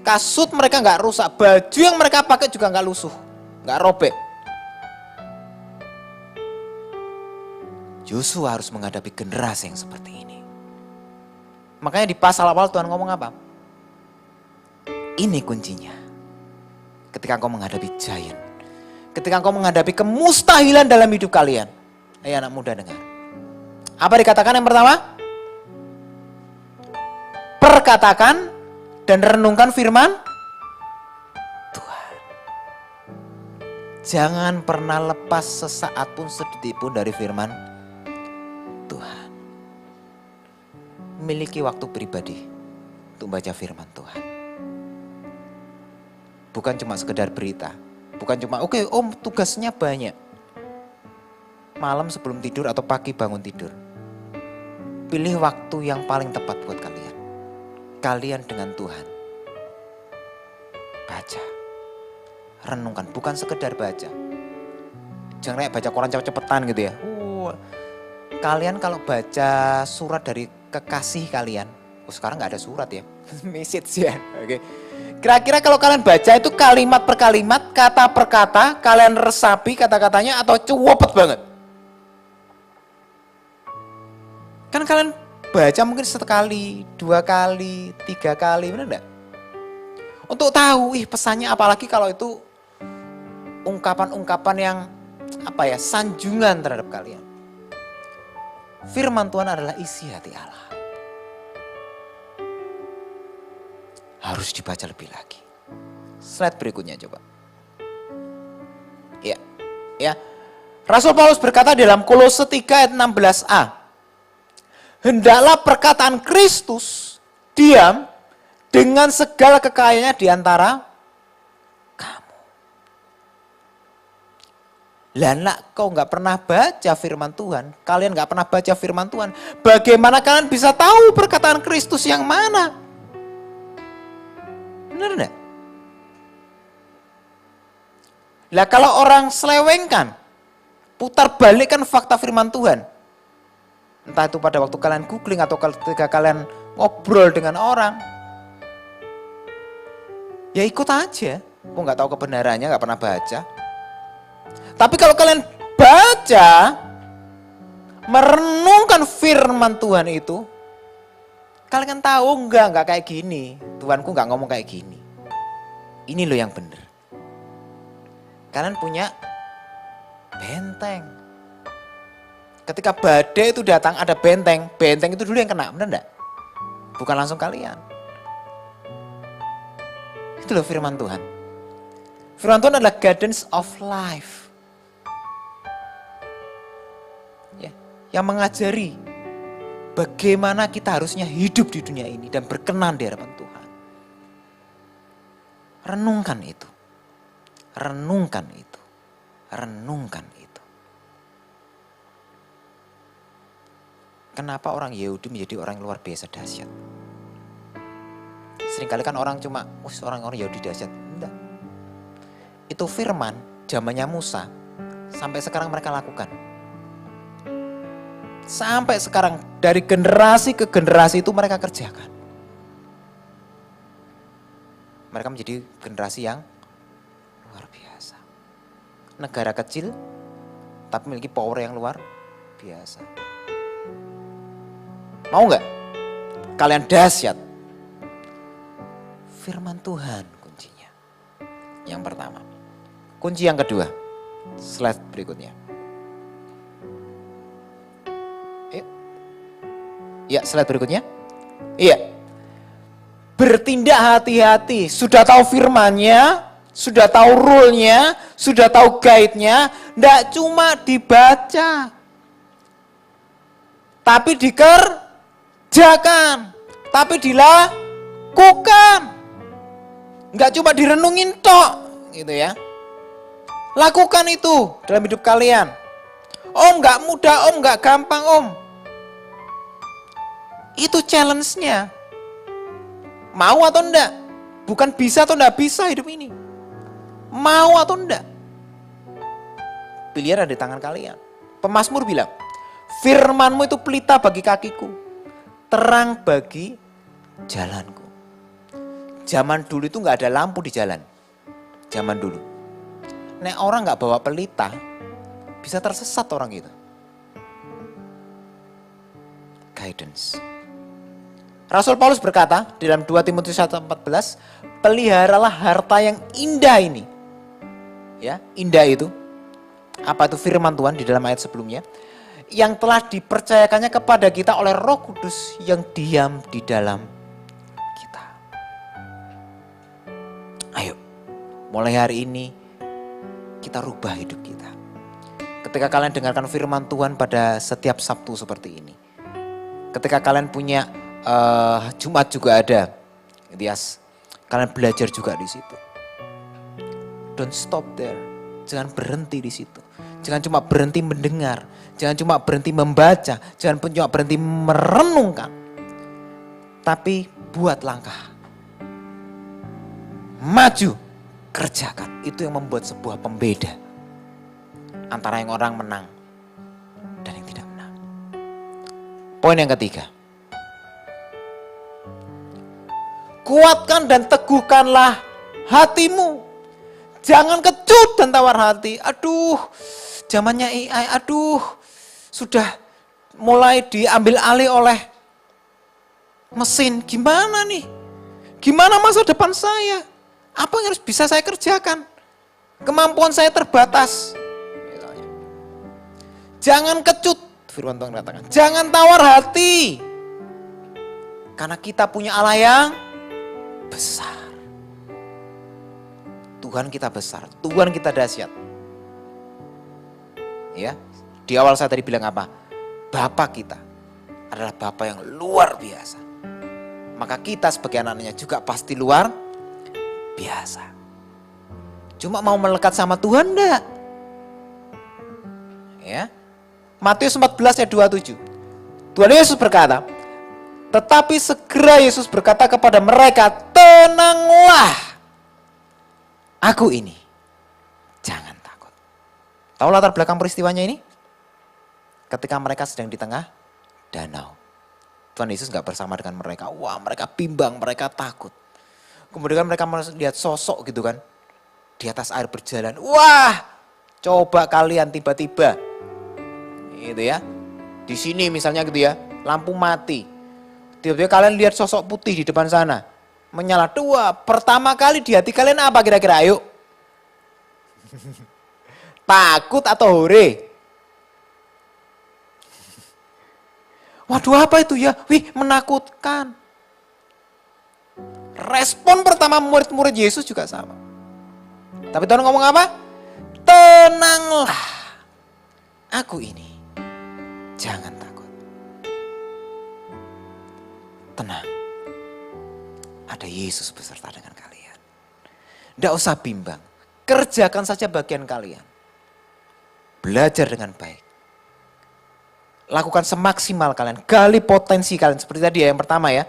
Kasut mereka gak rusak, baju yang mereka pakai juga gak lusuh, gak robek. Yosua harus menghadapi generasi yang seperti ini. Makanya di pasal awal Tuhan ngomong apa? Ini kuncinya. Ketika engkau menghadapi giant, ketika engkau menghadapi kemustahilan dalam hidup kalian. Ayo anak muda dengar. Apa dikatakan yang pertama? Perkatakan dan renungkan firman Tuhan. Jangan pernah lepas sesaat pun, sedetik pun dari firman Tuhan. Miliki waktu pribadi untuk baca firman Tuhan. Bukan cuma sekedar berita. Bukan cuma, oke, om tugasnya banyak. Malam sebelum tidur atau pagi bangun tidur. Pilih waktu yang paling tepat buat kalian. Kalian dengan Tuhan. Baca. Renungkan, bukan sekedar baca. Jangan kayak baca koran cepet-cepetan gitu ya. Kalian kalau baca surat dari kekasih kalian. Sekarang gak ada surat ya. Message ya. Oke. Kira-kira kalau kalian baca itu kalimat per kalimat, kata per kata, kalian resapi kata-katanya atau cuwopet banget? Kan kalian baca mungkin sekali, 2 kali, 3 kali, benar enggak? Untuk tahu pesannya, apalagi kalau itu ungkapan-ungkapan yang sanjungan terhadap kalian. Firman Tuhan adalah isi hati Allah. Harus dibaca lebih lagi. Slide berikutnya coba. Ya. Rasul Paulus berkata dalam Kolose 3 ayat 16a. Hendaklah perkataan Kristus diam dengan segala kekayaannya di antara kamu. Lah nak kau gak pernah baca firman Tuhan, kalian gak pernah baca firman Tuhan, bagaimana kalian bisa tahu perkataan Kristus yang mana? Benar enggak? Lah kalau orang selewengkan, putar balikkan fakta firman Tuhan. Entah itu pada waktu kalian googling atau ketika kalian ngobrol dengan orang. Ya ikut aja. Kok gak tahu kebenarannya, gak pernah baca. Tapi kalau kalian baca, merenungkan firman Tuhan itu, kalian tahu enggak kayak gini. Tuhanku enggak ngomong kayak gini. Ini loh yang benar. Kalian punya benteng. Ketika badai itu datang ada benteng itu dulu yang kena, benar enggak? Bukan langsung kalian. Itu loh firman Tuhan. Firman Tuhan adalah guidance of life. Ya, yang mengajari bagaimana kita harusnya hidup di dunia ini dan berkenan di hadapan Tuhan. Renungkan itu. Renungkan itu. Renungkan itu. Kenapa orang Yahudi menjadi orang yang luar biasa dahsyat? Seringkali kan orang cuma, orang Yahudi dahsyat. Enggak. Itu firman, zamannya Musa, sampai sekarang mereka lakukan. Sampai sekarang, dari generasi ke generasi itu mereka kerjakan. Mereka menjadi generasi yang luar biasa. Negara kecil, tapi memiliki power yang luar biasa. Mau nggak? Kalian dahsyat. Firman Tuhan kuncinya. Yang pertama. Kunci yang kedua. Slide berikutnya. Ya, slide berikutnya. Iya. Bertindak hati-hati. Sudah tahu firmannya, sudah tahu rule-nya, sudah tahu guide-nya. Nggak cuma dibaca. Tapi dikerjakan. Tapi dilakukan. Nggak cuma direnungin tok. Gitu ya. Lakukan itu dalam hidup kalian. Om nggak mudah, om nggak gampang om. Itu challenge-nya. Mau atau enggak? Bukan bisa atau enggak bisa hidup ini. Mau atau enggak? Pilihan ada di tangan kalian. Pemazmur bilang, firman-Mu itu pelita bagi kakiku, terang bagi jalanku. Zaman dulu itu enggak ada lampu di jalan. Zaman dulu. Nek orang enggak bawa pelita, bisa tersesat orang gitu. Guidance. Rasul Paulus berkata di dalam 2 Timotius 1:14, peliharalah harta yang indah ini. Ya, indah itu. Apa itu firman Tuhan di dalam ayat sebelumnya? Yang telah dipercayakannya kepada kita oleh Roh Kudus yang diam di dalam kita. Ayo, mulai hari ini kita rubah hidup kita. Ketika kalian dengarkan firman Tuhan pada setiap Sabtu seperti ini. Ketika kalian punya Jumat juga ada. Kalian belajar juga di situ. Don't stop there. Jangan berhenti di situ. Jangan cuma berhenti mendengar. Jangan cuma berhenti membaca. Jangan cuma berhenti merenungkan. Tapi buat langkah. Maju. Kerjakan. Itu yang membuat sebuah pembeda. Antara yang orang menang dan yang tidak menang. Poin yang ketiga. Kuatkan dan teguhkanlah hatimu. Jangan kecut dan tawar hati. Aduh, zamannya AI, aduh. Sudah mulai diambil alih oleh mesin. Gimana nih? Gimana masa depan saya? Apa yang harus bisa saya kerjakan? Kemampuan saya terbatas. Jangan kecut, firman Tuhan katakan. Jangan tawar hati. Karena kita punya Allah yang besar. Tuhan kita besar, Tuhan kita dahsyat. Ya, di awal saya tadi bilang apa? Bapa kita adalah Bapa yang luar biasa. Maka kita sebagai anak-anaknya juga pasti luar biasa. Cuma mau melekat sama Tuhan enggak? Ya. Matius 14 ayat 27. Tuhan Yesus berkata, tetapi segera Yesus berkata kepada mereka, tenanglah, aku ini, jangan takut. Tahu latar belakang peristiwanya ini? Ketika mereka sedang di tengah danau. Tuhan Yesus gak bersama dengan mereka. Wah, mereka bimbang, mereka takut. Kemudian mereka melihat sosok gitu kan, di atas air berjalan. Wah, coba kalian tiba-tiba, gitu ya. Di sini misalnya gitu ya, lampu mati. Tiba-tiba kalian lihat sosok putih di depan sana. Menyala. Dua, pertama kali di hati kalian apa kira-kira? Ayo. Takut atau hore? Waduh, apa itu ya? Wih, menakutkan. Respon pertama murid-murid Yesus juga sama. Tapi Tuhan ngomong apa? Tenanglah, aku ini, jangan takut. Tenang, ada Yesus beserta dengan kalian. Tidak usah bimbang, kerjakan saja bagian kalian. Belajar dengan baik. Lakukan semaksimal kalian, gali potensi kalian. Seperti tadi ya, yang pertama ya.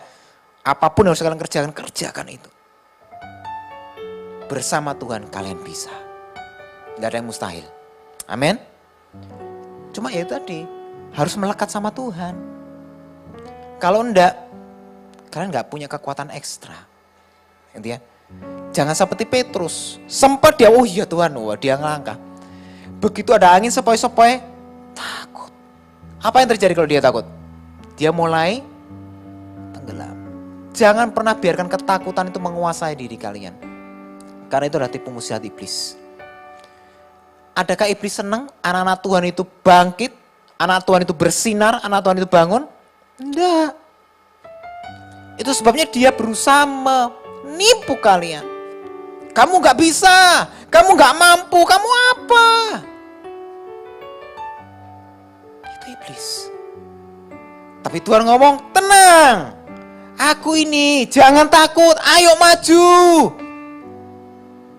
Apapun yang harus kalian kerjakan, kerjakan itu. Bersama Tuhan kalian bisa. Tidak ada yang mustahil. Amin. Cuma ya tadi, harus melekat sama Tuhan. Kalau enggak, kalian enggak punya kekuatan ekstra. Gitu ya. Jangan seperti Petrus. Sempat dia, oh iya Tuhan, wah dia ngelangkah. Begitu ada angin sepoi-sepoi, takut. Apa yang terjadi kalau dia takut? Dia mulai tenggelam. Jangan pernah biarkan ketakutan itu menguasai diri kalian. Karena itu adalah tipu muslihat iblis. Adakah iblis senang anak-anak Tuhan itu bangkit? Anak Tuhan itu bersinar, anak Tuhan itu bangun? Enggak. Itu sebabnya dia berusaha menipu kalian. Kamu gak bisa, kamu gak mampu, kamu apa? Itu iblis. Tapi Tuhan ngomong, tenang. Aku ini, jangan takut, ayo maju.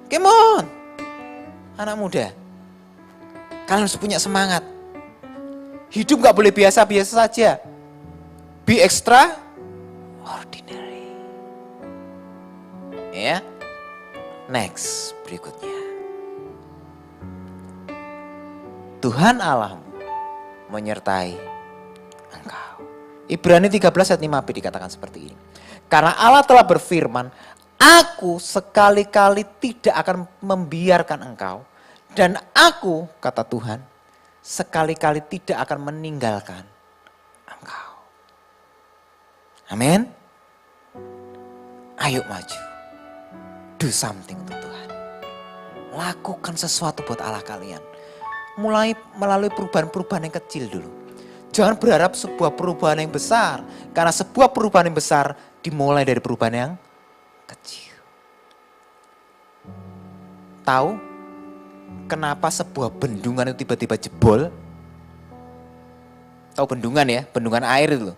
Come on. Anak muda, kalian harus punya semangat. Hidup gak boleh biasa-biasa saja. Be extraordinary. Ya. Next, berikutnya. Tuhan Allahmu menyertai engkau. Ibrani 13 ayat 5b dikatakan seperti ini. Karena Allah telah berfirman, aku sekali-kali tidak akan membiarkan engkau. Dan aku, kata Tuhan, sekali-kali tidak akan meninggalkan engkau. Amin. Ayo maju. Do something untuk Tuhan. Lakukan sesuatu buat Allah kalian. Mulai melalui perubahan-perubahan yang kecil dulu. Jangan berharap sebuah perubahan yang besar. Karena sebuah perubahan yang besar dimulai dari perubahan yang kecil. Tahu? kenapa sebuah bendungan itu tiba-tiba jebol? Tahu bendungan ya, bendungan air itu loh.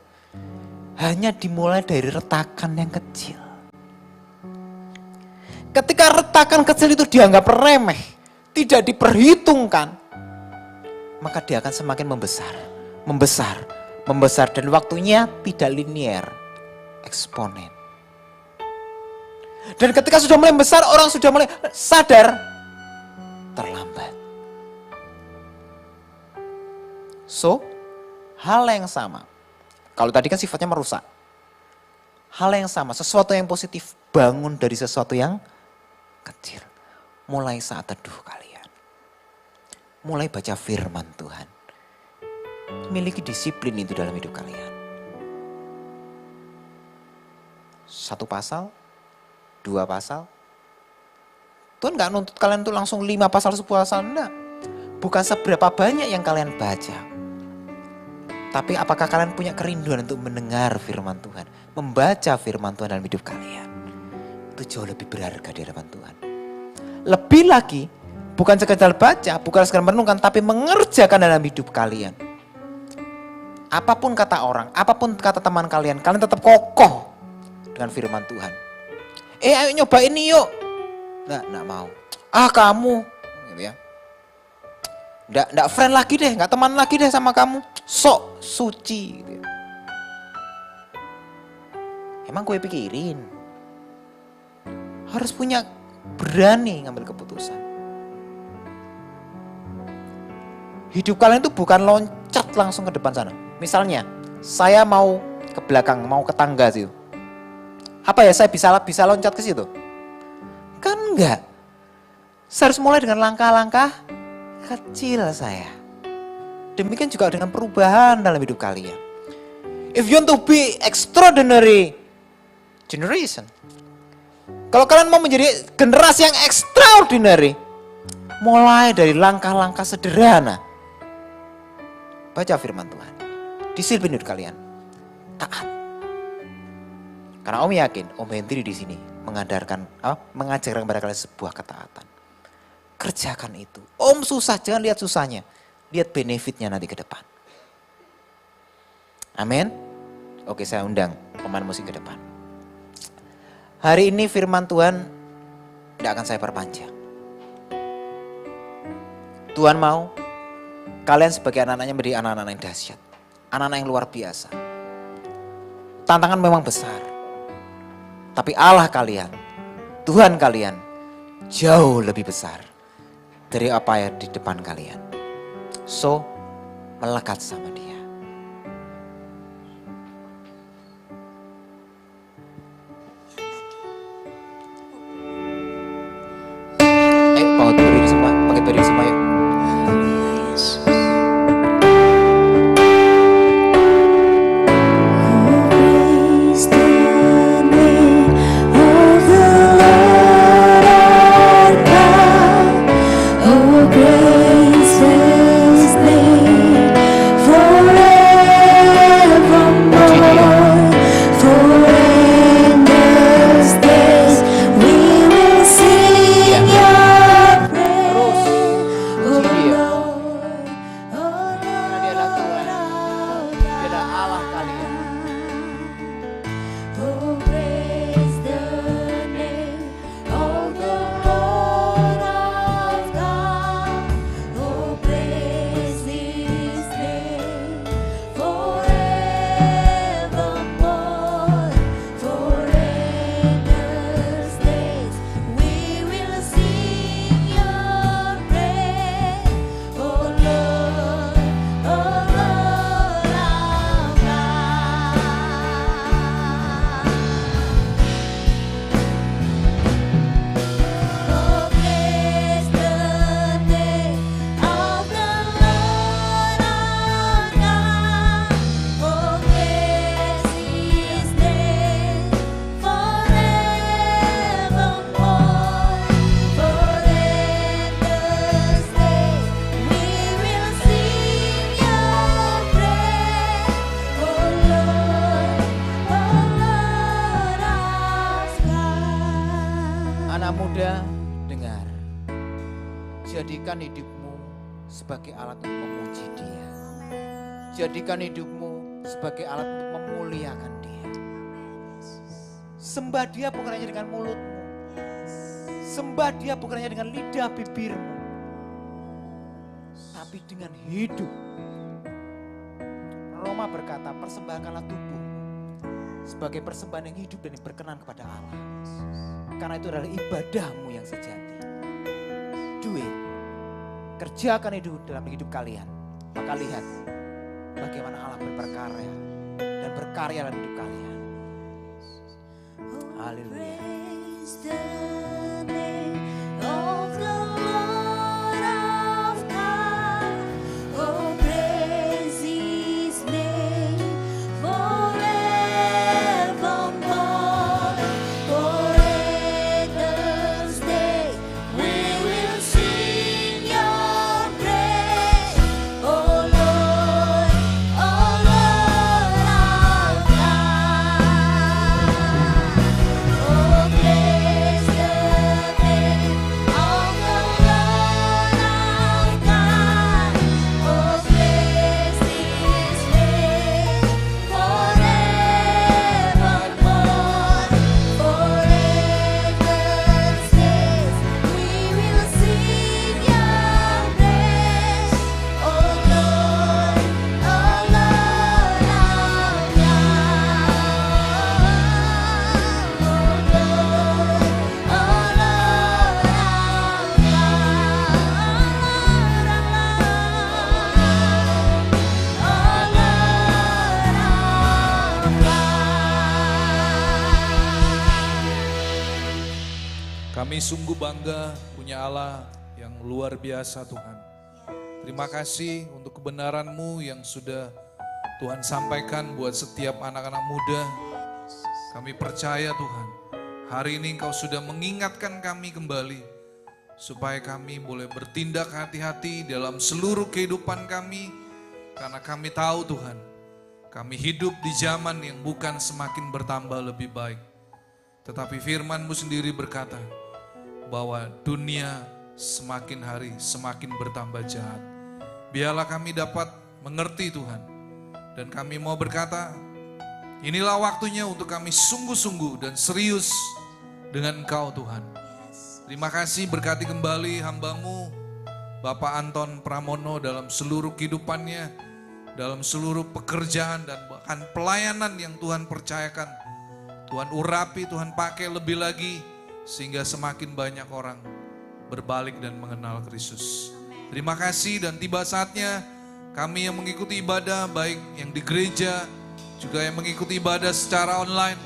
Hanya dimulai dari retakan yang kecil. Ketika retakan kecil itu dianggap remeh, tidak diperhitungkan, maka dia akan semakin membesar, membesar, membesar, dan waktunya tidak linier, eksponen. Dan ketika sudah mulai besar, orang sudah mulai sadar, terlambat. So, hal yang sama. Kalau tadi kan sifatnya merusak. Hal yang sama, sesuatu yang positif, bangun dari sesuatu yang kecil. Mulai saat teduh kalian. Mulai baca firman Tuhan. Miliki disiplin itu dalam hidup kalian. 1 pasal, 2 pasal. Tuhan gak nuntut kalian tuh langsung 5 pasal, 10 pasal, enggak. Bukan seberapa banyak yang kalian baca. Tapi apakah kalian punya kerinduan untuk mendengar firman Tuhan, membaca firman Tuhan dalam hidup kalian? Itu jauh lebih berharga di hadapan Tuhan. Lebih lagi, bukan sekedar baca, bukan sekedar merenungkan, tapi mengerjakan dalam hidup kalian. Apapun kata orang, apapun kata teman kalian, kalian tetap kokoh dengan firman Tuhan. Ayo nyoba ini yuk. Nggak mau. Kamu, gitu ya. Nggak friend lagi deh, nggak teman lagi deh sama kamu. Sok suci. Gitu ya. Emang gue pikirin. Harus punya berani ngambil keputusan. Hidup kalian itu bukan loncat langsung ke depan sana. Misalnya, saya mau ke belakang, mau ke tangga situ. Apa ya, saya bisa loncat ke situ? Kan enggak. Saya harus mulai dengan langkah-langkah kecil saya. Demikian juga dengan perubahan dalam hidup kalian. If you want to be extraordinary generation. Kalau kalian mau menjadi generasi yang extraordinary, mulai dari langkah-langkah sederhana. Baca firman Tuhan. Disiplin hidup kalian. Taat. Karena Om yakin, Om Hendri di sini mengajarkan kepada kalian sebuah ketaatan. Kerjakan itu. Om susah, jangan lihat susahnya. Lihat benefitnya nanti ke depan. Amin. Oke, saya undang pemain musik ke depan. Hari ini firman Tuhan tidak akan saya perpanjang. Tuhan mau kalian sebagai anak-anaknya menjadi anak-anak yang dahsyat. Anak-anak yang luar biasa. Tantangan memang besar. Tapi Allah kalian, Tuhan kalian jauh lebih besar dari apa yang di depan kalian. So, melekat sama dia. Bawa berdiri semua, pakai berdiri semua yuk. For jadikan hidupmu sebagai alat untuk memuji Dia. Jadikan hidupmu sebagai alat untuk memuliakan Dia. Sembah Dia bukan hanya dengan mulutmu. Sembah Dia bukan hanya dengan lidah bibirmu. Tapi dengan hidup. Roma berkata, persembahkanlah tubuh sebagai persembahan yang hidup dan yang berkenan kepada Allah. Karena itu adalah ibadahmu yang sejati. Do it. Kerjakan itu dalam hidup kalian. Maka lihat bagaimana Allah berkarya dan berkarya dalam hidup kalian. Haleluya. Kami sungguh bangga punya Allah yang luar biasa Tuhan. Terima kasih untuk kebenaran-Mu yang sudah Tuhan sampaikan buat setiap anak-anak muda. Kami percaya Tuhan, hari ini Engkau sudah mengingatkan kami kembali. Supaya kami boleh bertindak hati-hati dalam seluruh kehidupan kami. Karena kami tahu Tuhan, kami hidup di zaman yang bukan semakin bertambah lebih baik. Tetapi firman-Mu sendiri berkata, bahwa dunia semakin hari semakin bertambah jahat. Biarlah kami dapat mengerti Tuhan. Dan kami mau berkata, inilah waktunya untuk kami sungguh-sungguh dan serius dengan Engkau Tuhan. Terima kasih, berkati kembali hamba-Mu Bapak Anton Pramono dalam seluruh kehidupannya, dalam seluruh pekerjaan dan bahkan pelayanan yang Tuhan percayakan. Tuhan urapi, Tuhan pakai lebih lagi, sehingga semakin banyak orang berbalik dan mengenal Kristus. Terima kasih, dan tiba saatnya kami yang mengikuti ibadah, baik yang di gereja, juga yang mengikuti ibadah secara online.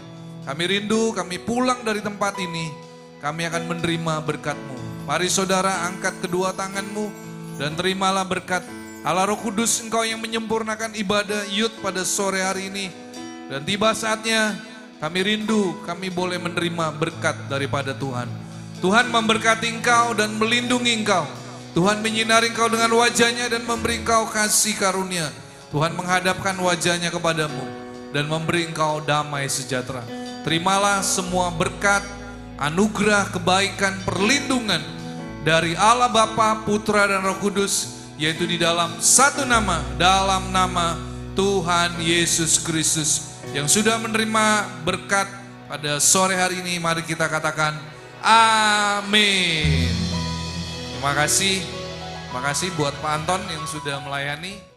Kami rindu, kami pulang dari tempat ini, kami akan menerima berkat-Mu. Mari saudara, angkat kedua tangan-Mu dan terimalah berkat Allah Roh Kudus, Engkau yang menyempurnakan ibadah Yud pada sore hari ini. Dan tiba saatnya kami rindu, kami boleh menerima berkat daripada Tuhan. Tuhan memberkati engkau dan melindungi engkau. Tuhan menyinari engkau dengan wajahnya dan memberi engkau kasih karunia. Tuhan menghadapkan wajahnya kepadamu dan memberi engkau damai sejahtera. Terimalah semua berkat, anugerah, kebaikan, perlindungan dari Allah Bapa, Putra dan Roh Kudus, yaitu di dalam satu nama, dalam nama Tuhan Yesus Kristus. Yang sudah menerima berkat pada sore hari ini, mari kita katakan amin. Terima kasih buat Pak Anton yang sudah melayani.